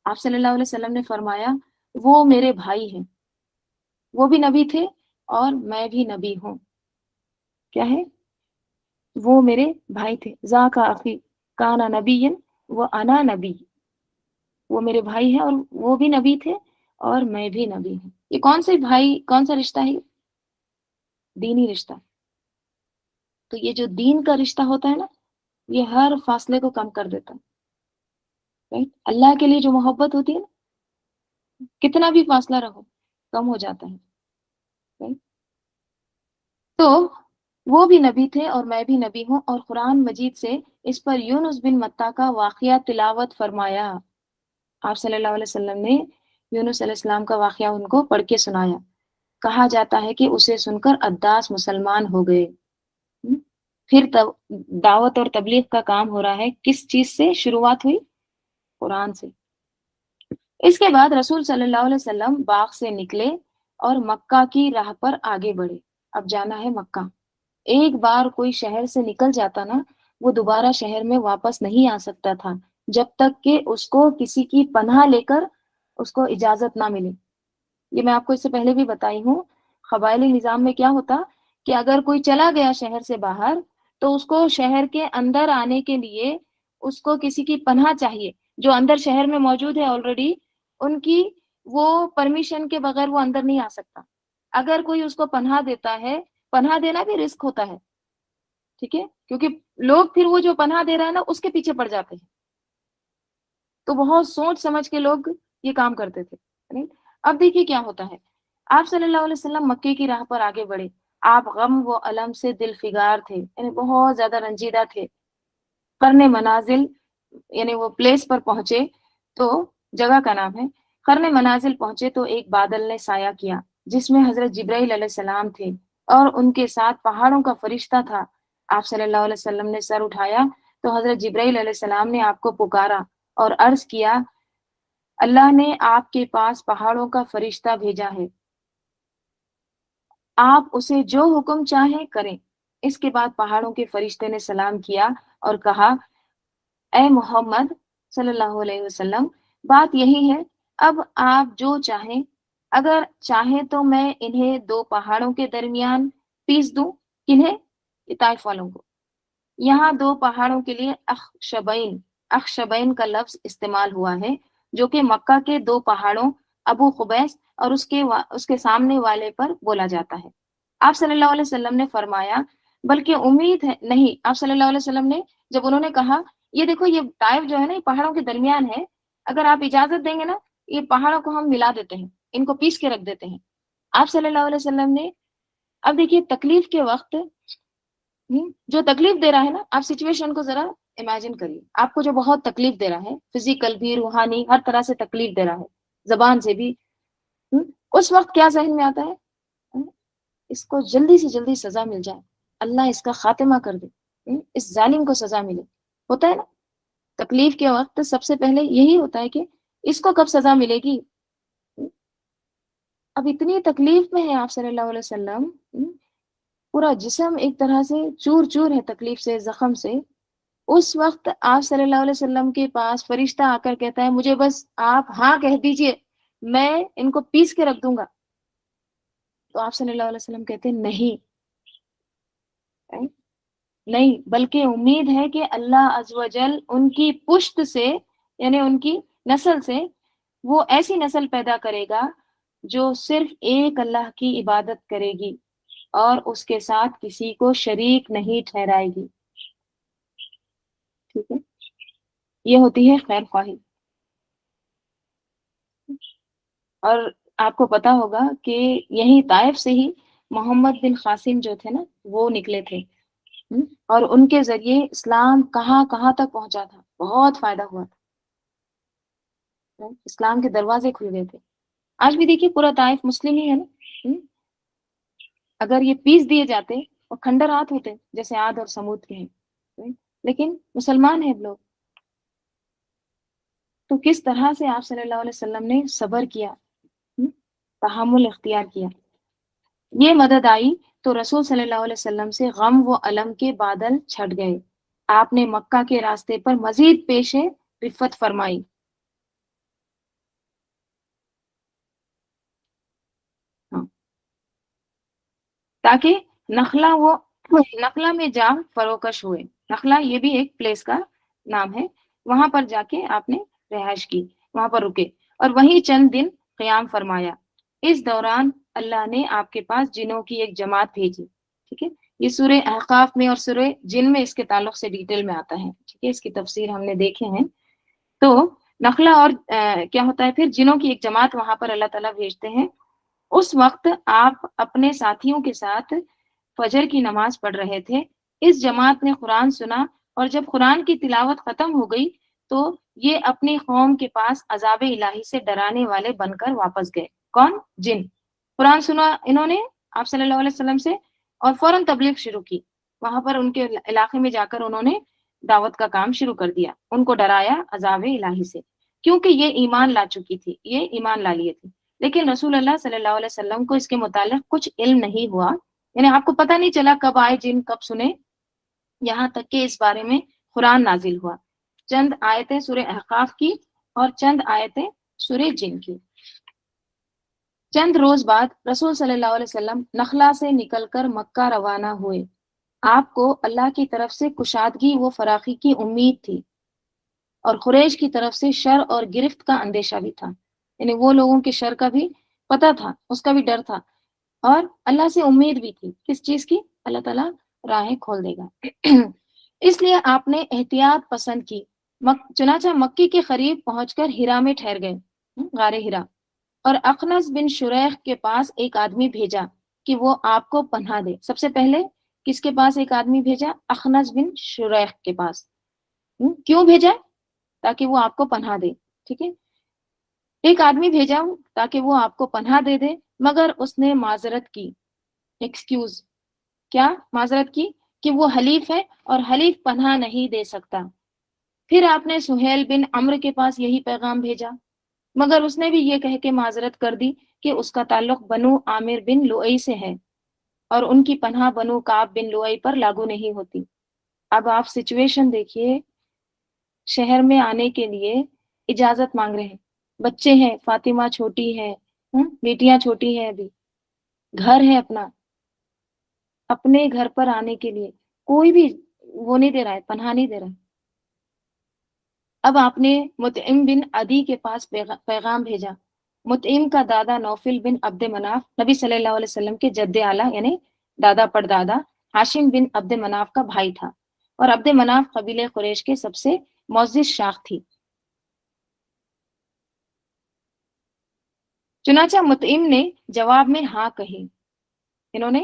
آپ صلی اللہ علیہ وسلم نے فرمایا وہ میرے بھائی ہیں، وہ بھی نبی تھے اور میں بھی نبی ہوں، کیا ہے؟ وہ میرے بھائی تھے، ذاک اخی کانا نبی و انا نبی، وہ میرے بھائی ہیں اور وہ بھی نبی تھے اور میں بھی نبی ہوں. یہ کون سے بھائی، کون سا رشتہ ہے؟ دینی رشتہ. تو یہ جو دین کا رشتہ ہوتا ہے نا، یہ ہر فاصلے کو کم کر دیتا ہے. رائٹ؟ اللہ کے لیے جو محبت ہوتی ہے نا، کتنا بھی فاصلہ رہو کم ہو جاتا ہے. رائٹ؟ تو وہ بھی نبی تھے اور میں بھی نبی ہوں، اور قرآن مجید سے اس پر یونس بن متا کا واقعہ تلاوت فرمایا. آپ صلی اللہ علیہ وسلم نے یونس علیہ السلام کا واقعہ ان کو پڑھ کے سنایا. کہا جاتا ہے کہ اسے سن کر عداس مسلمان ہو گئے. پھر دعوت اور تبلیغ کا کام ہو رہا ہے. کس چیز سے شروعات ہوئی؟ قرآن سے. اس کے بعد رسول صلی اللہ علیہ وسلم باغ سے نکلے اور مکہ کی راہ پر آگے بڑھے. اب جانا ہے مکہ. ایک بار کوئی شہر سے نکل جاتا نا، وہ دوبارہ شہر میں واپس نہیں آ سکتا تھا جب تک کہ اس کو کسی کی پناہ لے کر اس کو اجازت نہ ملے. یہ میں آپ کو اس سے پہلے بھی بتائی ہوں. قبائلی نظام میں کیا ہوتا کہ اگر کوئی چلا گیا شہر سے باہر تو اس کو شہر کے اندر آنے کے لیے اس کو کسی کی پناہ چاہیے. جو اندر شہر میں موجود ہے آلریڈی، ان کی وہ پرمیشن کے بغیر وہ اندر نہیں آ سکتا. اگر کوئی اس کو پناہ دیتا ہے، پناہ دینا بھی رسک ہوتا ہے. ٹھیک ہے؟ کیونکہ لوگ پھر وہ جو پناہ دے رہا ہے نا اس کے پیچھے پڑ جاتے ہیں. تو بہت سوچ سمجھ کے لوگ یہ کام کرتے تھے. اب دیکھیے کیا ہوتا ہے. آپ صلی اللہ علیہ وسلم مکے کی راہ پر آگے بڑھے. آپ غم و الم سے دل فگار تھے، یعنی بہت زیادہ رنجیدہ تھے. قرن منازل یعنی وہ پلیس پر پہنچے تو جگہ کا نام ہے. قرن منازل پہنچے تو ایک بادل نے سایہ کیا جس میں حضرت جبرائیل علیہ السلام تھے اور ان کے ساتھ پہاڑوں کا فرشتہ تھا. آپ صلی اللہ علیہ وسلم نے سر اٹھایا تو حضرت جبرائیل علیہ السلام نے آپ کو پکارا اور عرض کیا، اللہ نے آپ کے پاس پہاڑوں کا فرشتہ بھیجا ہے، آپ اسے جو حکم چاہیں کریں. اس کے بعد پہاڑوں کے فرشتے نے سلام کیا اور کہا، اے محمد صلی اللہ علیہ وسلم، بات یہی ہے، اب آپ جو چاہیں. اگر چاہیں تو میں انہیں دو پہاڑوں کے درمیان پیس دوں. کنہیں؟ طائف والوں کو. یہاں دو پہاڑوں کے لیے اخشبین کا لفظ استعمال ہوا ہے، جو کہ مکہ کے دو پہاڑوں ابو قبیس اور اس کے سامنے والے پر بولا جاتا ہے. آپ صلی اللہ علیہ وسلم نے فرمایا، بلکہ امید ہے نہیں. آپ صلی اللہ علیہ وسلم نے جب انہوں نے کہا، یہ دیکھو یہ طائف جو ہے نا یہ پہاڑوں کے درمیان ہے، اگر آپ اجازت دیں گے نا یہ پہاڑوں کو ہم ملا دیتے ہیں، ان کو پیس کے رکھ دیتے ہیں. آپ صلی اللہ علیہ وسلم نے، اب دیکھیے تکلیف کے وقت جو تکلیف دے رہا ہے نا، آپ سچویشن کو ذرا امیجن کریے. آپ کو جو بہت تکلیف دے رہا ہے، فزیکل بھی روحانی ہر طرح سے تکلیف دے رہا ہے، زبان سے بھی، اس وقت کیا ذہن میں آتا ہے؟ اس کو جلدی سے جلدی سزا مل جائے، اللہ اس کا خاتمہ کر دے، اس ظالم کو سزا ملے. ہوتا ہے نا تکلیف کے وقت سب سے پہلے یہی ہوتا ہے کہ اس کو کب سزا ملے گی. اب اتنی تکلیف میں ہے آپ صلی اللہ علیہ وسلم، پورا جسم ایک طرح سے چور چور ہے تکلیف سے، زخم سے. اس وقت آپ صلی اللہ علیہ وسلم کے پاس فرشتہ آ کر کہتا ہے، مجھے بس آپ ہاں کہہ دیجئے، میں ان کو پیس کے رکھ دوں گا. تو آپ صلی اللہ علیہ وسلم کہتے ہیں نہیں، نہیں، بلکہ امید ہے کہ اللہ عز و جل ان کی پشت سے یعنی ان کی نسل سے وہ ایسی نسل پیدا کرے گا جو صرف ایک اللہ کی عبادت کرے گی اور اس کے ساتھ کسی کو شریک نہیں ٹھہرائے گی. ٹھیک ہے، یہ ہوتی ہے خیر خواہی. اور آپ کو پتا ہوگا کہ یہی طائف سے ہی محمد بن قاسم جو تھے نا وہ نکلے تھے، اور ان کے ذریعے اسلام کہاں کہاں تک پہنچا تھا، بہت فائدہ ہوا تھا، اسلام کے دروازے کھل گئے تھے. آج بھی دیکھیے پورا طائف مسلم ہی ہے نا. اگر یہ پیس دیے جاتے اور کھنڈر ہاتھ ہوتے جیسے عاد اور سمود کے ہیں، لیکن مسلمان ہیں لوگ. تو کس طرح سے آپ صلی اللہ علیہ وسلم نے صبر کیا، تحمل اختیار کیا. یہ مدد آئی تو رسول صلی اللہ علیہ وسلم سے غم و الم کے بادل چھٹ گئے. آپ نے مکہ کے راستے پر مزید پیش رفت فرمائی. تاکہ نخلا میں جا فروکش ہوئے. نخلا یہ بھی ایک پلیس کا نام ہے، وہاں پر جا کے آپ نے رہائش کی. وہاں پر رکے اور وہیں چند دن قیام فرمایا۔ اس دوران اللہ نے آپ کے پاس جنوں کی ایک جماعت بھیجی، ٹھیک ہے۔ یہ سورہ احقاف میں اور سورہ جن میں اس کے تعلق سے ڈیٹیل میں آتا ہے، ٹھیک ہے، اس کی تفسیر ہم نے دیکھے ہیں۔ تو نخلا اور کیا ہوتا ہے پھر، جنوں کی ایک جماعت وہاں پر اللہ تعالیٰ بھیجتے ہیں۔ اس وقت آپ اپنے ساتھیوں کے ساتھ فجر کی نماز پڑھ رہے تھے، اس جماعت نے قرآن سنا اور جب قرآن کی تلاوت ختم ہو گئی تو یہ اپنی قوم کے پاس عذاب الہی سے ڈرانے والے بن کر واپس گئے۔ کون؟ جن۔ قرآن سنا انہوں نے آپ صلی اللہ علیہ وسلم سے اور فوراً تبلیغ شروع کی، وہاں پر ان کے علاقے میں جا کر انہوں نے دعوت کا کام شروع کر دیا، ان کو ڈرایا عذاب الہی سے، کیونکہ یہ ایمان لا چکی تھی، یہ ایمان لا لیے تھے۔ لیکن رسول اللہ صلی اللہ علیہ وسلم کو اس کے متعلق کچھ علم نہیں ہوا، یعنی آپ کو پتہ نہیں چلا کب آئے جن، کب سنے، یہاں تک کہ اس بارے میں قرآن نازل ہوا، چند آیتیں سورہ احقاف کی اور چند آیتیں سورہ جن کی۔ چند روز بعد رسول صلی اللہ علیہ وسلم نخلا سے نکل کر مکہ روانہ ہوئے۔ آپ کو اللہ کی طرف سے کشادگی و فراخی کی امید تھی اور قریش کی طرف سے شر اور گرفت کا اندیشہ بھی تھا، یعنی وہ لوگوں کے شر کا بھی پتہ تھا، اس کا بھی ڈر تھا، اور اللہ سے امید بھی تھی، کس چیز کی؟ اللہ تعالیٰ راہیں کھول دے گا۔ اس لیے آپ نے احتیاط پسند کی، چنانچہ مکی کے قریب پہنچ کر ہرا میں ٹھہر گئے، غار ہرا، اور اخنس بن شریح کے پاس ایک آدمی بھیجا کہ وہ آپ کو پناہ دے۔ سب سے پہلے کس کے پاس ایک آدمی بھیجا؟ اخنس بن شریح کے پاس۔ کیوں بھیجا؟ تاکہ وہ آپ کو پناہ دے، ٹھیک ہے، ایک آدمی بھیجا تاکہ وہ آپ کو پناہ دے دے، مگر اس نے معذرت کی، ایکسکیوز، کیا معذرت کی؟ کہ وہ حلیف ہے اور حلیف پناہ نہیں دے سکتا۔ پھر آپ نے سہیل بن عمرو کے پاس یہی پیغام بھیجا، مگر اس نے بھی یہ کہہ کے معذرت کر دی کہ اس کا تعلق بنو عامر بن لؤئی سے ہے اور ان کی پناہ بنو کعب بن لؤئی پر لاگو نہیں ہوتی۔ اب آپ سچویشن دیکھیے، شہر میں آنے کے لیے اجازت مانگ رہے ہیں، بچے ہیں، فاطمہ چھوٹی ہے، بیٹیاں چھوٹی ہیں، ابھی گھر ہے اپنا، اپنے گھر پر آنے کے لیے کوئی بھی وہ نہیں دے رہا ہے، پناہ نہیں دے رہا ہے۔ اب آپ نے مطعم بن عدی کے پاس پیغام بھیجا۔ مطعم کا دادا نوفل بن عبد مناف نبی صلی اللہ علیہ وسلم کے جد اعلیٰ یعنی دادا پردادا ہاشم بن عبد مناف کا بھائی تھا، اور عبد مناف قبیلہ قریش کے سب سے معزز شاخ تھی۔ چنانچہ مطعم نے جواب میں ہاں کہی، انہوں نے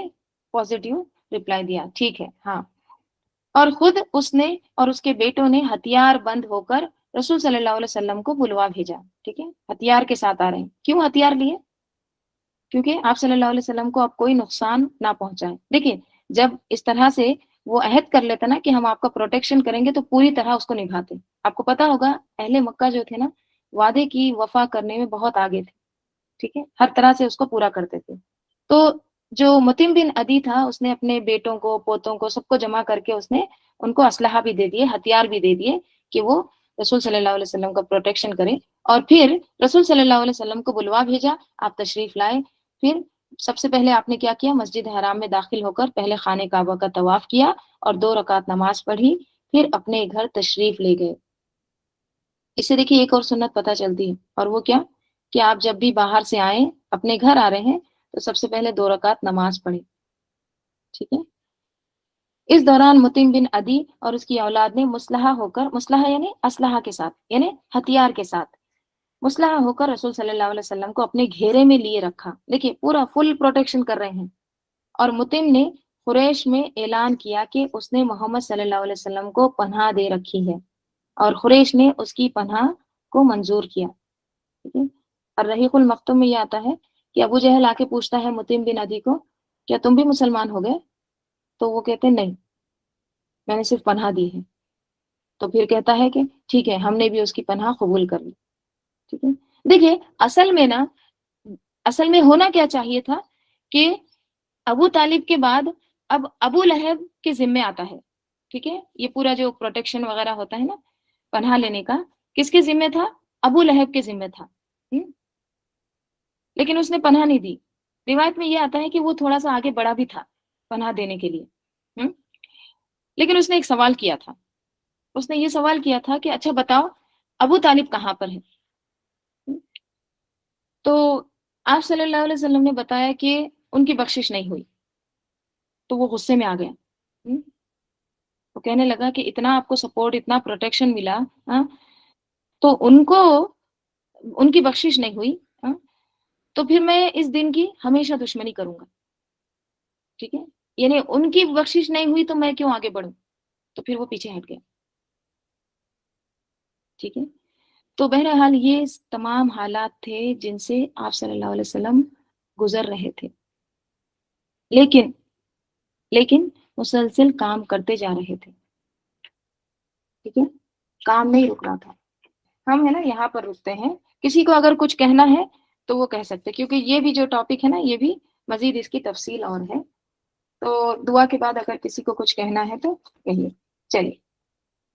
پازیٹیو رپلائی دیا، ٹھیک ہے، ہاں، اور خود اس نے اور اس کے بیٹوں نے ہتھیار بند ہو کر رسول صلی اللہ علیہ وسلم کو بلوا بھیجا، ٹھیک ہے، ہتھیار کے ساتھ آ رہے ہیں۔ کیوں ہتھیار لیے؟ کیونکہ آپ صلی اللہ علیہ وسلم کو آپ کوئی نقصان نہ پہنچائیں۔ دیکھیں، جب اس طرح سے وہ عہد کر لیتا نا کہ ہم آپ کا پروٹیکشن کریں گے، تو پوری طرح اس کو نبھاتے۔ آپ کو پتا ہوگا اہل مکہ جو تھے نا، وعدے کی وفا کرنے میں بہت آگے تھے، ٹھیک ہے، ہر طرح سے اس کو پورا کرتے تھے۔ تو جو مطعم بن عدی تھا، اس نے اپنے بیٹوں کو، پوتوں کو، سب کو جمع کر کے اس نے ان کو اسلحہ بھی دے دیے، ہتھیار بھی دے دیے کہ وہ رسول صلی اللہ علیہ وسلم کا پروٹیکشن کریں، اور پھر رسول صلی اللہ علیہ وسلم کو بلوا بھیجا، آپ تشریف لائے۔ پھر سب سے پہلے آپ نے کیا کیا؟ مسجد حرام میں داخل ہو کر پہلے خانہ کعبہ کا طواف کیا اور 2 رکعت نماز پڑھی، پھر اپنے گھر تشریف لے گئے۔ اس سے دیکھیے ایک اور سنت پتہ چلتی ہے، اور وہ کیا؟ کہ آپ جب بھی باہر سے آئیں، اپنے گھر آ رہے ہیں، تو سب سے پہلے 2 رکعت نماز پڑھیں، ٹھیک ہے۔ اس دوران مطعم بن عدی اور اس کی اولاد نے مسلحہ ہو کر، مسلحہ یعنی اسلحہ کے ساتھ، یعنی ہتھیار کے ساتھ، مسلحہ ہو کر رسول صلی اللہ علیہ وسلم کو اپنے گھیرے میں لیے رکھا۔ دیکھیے پورا فل پروٹیکشن کر رہے ہیں، اور مطعم نے قریش میں اعلان کیا کہ اس نے محمد صلی اللہ علیہ وسلم کو پناہ دے رکھی ہے، اور قریش نے اس کی پناہ کو منظور کیا، ٹھیک ہے۔ اور رحیق المختوم میں یہ آتا ہے کہ ابو جہل آ کے پوچھتا ہے مطعم بن عدی کو، کیا تم بھی مسلمان ہو گئے؟ تو وہ کہتے ہیں نہیں، میں نے صرف پناہ دی ہے۔ تو پھر کہتا ہے کہ ٹھیک ہے، ہم نے بھی اس کی پناہ قبول کر لی، ٹھیک ہے۔ دیکھیے اصل میں ہونا کیا چاہیے تھا کہ ابو طالب کے بعد اب ابو لہب کے ذمے آتا ہے، ٹھیک ہے، یہ پورا جو پروٹیکشن وغیرہ ہوتا ہے نا پناہ لینے کا، کس کے ذمے تھا؟ ابو لہب کے ذمے تھا، لیکن اس نے پناہ نہیں دی۔ روایت میں یہ آتا ہے کہ وہ تھوڑا سا آگے بڑا بھی تھا پناہ دینے کے لیے، لیکن اس نے ایک سوال کیا تھا، اس نے یہ سوال کیا تھا کہ اچھا بتاؤ ابو طالب کہاں پر ہے؟ تو آپ صلی اللہ علیہ وسلم نے بتایا کہ ان کی بخشش نہیں ہوئی، تو وہ غصے میں آ گیا۔ وہ کہنے لگا کہ اتنا آپ کو سپورٹ، اتنا پروٹیکشن ملا، ہاں، تو ان کو ان کی بخشش نہیں ہوئی، ہاں، تو پھر میں اس دن کی ہمیشہ دشمنی کروں گا، ٹھیک ہے؟ یعنی ان کی بخشش نہیں ہوئی تو میں کیوں آگے بڑھوں؟ تو پھر وہ پیچھے ہٹ گیا، ٹھیک ہے؟ تو بہرحال یہ تمام حالات تھے جن سے آپ صلی اللہ علیہ وسلم گزر رہے تھے، لیکن لیکن مسلسل کام کرتے جا رہے تھے، ٹھیک ہے؟ کام نہیں رک رہا تھا۔ ہم ہے نا یہاں پر رکتے ہیں، کسی کو اگر کچھ کہنا ہے تو وہ کہہ سکتے، کیونکہ یہ بھی جو ٹاپک ہے نا یہ بھی مزید اس کی تفصیل اور ہے، تو دعا کے بعد اگر کسی کو کچھ کہنا ہے تو کہیے۔ چلیے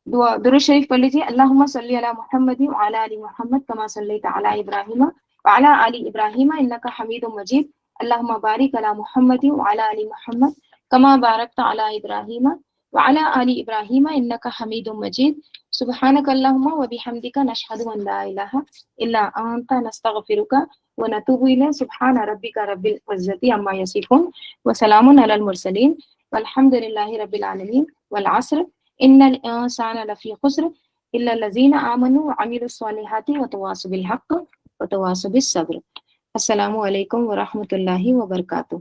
دعا درود شریف پڑھ لیجیے۔ اللہم صلی علی محمد وعلی آل محمد کما صلیت علی ابراہیم وعلی آل ابراہیم انک حمید مجید۔ اللہم بارک علی محمد وعلی آل محمد کما بارکت علی ابراہیم وعلی آل ابراہیم انک حمید مجید۔ سبحانک اللہم وبحمدک نشہد ان لا الہ الا انت نستغفرک ونتوب الیک۔ سبحان ربک رب العزۃ عما یصفون وسلام علی المرسلین والحمد للہ رب العالمین۔ والعصر ان الانسان لفی خسر الا الذین آمنوا وعملوا الصالحات وتواصوا بالحق وتواصوا بالصبر۔ السلام علیکم ورحمۃ اللہ وبرکاتہ۔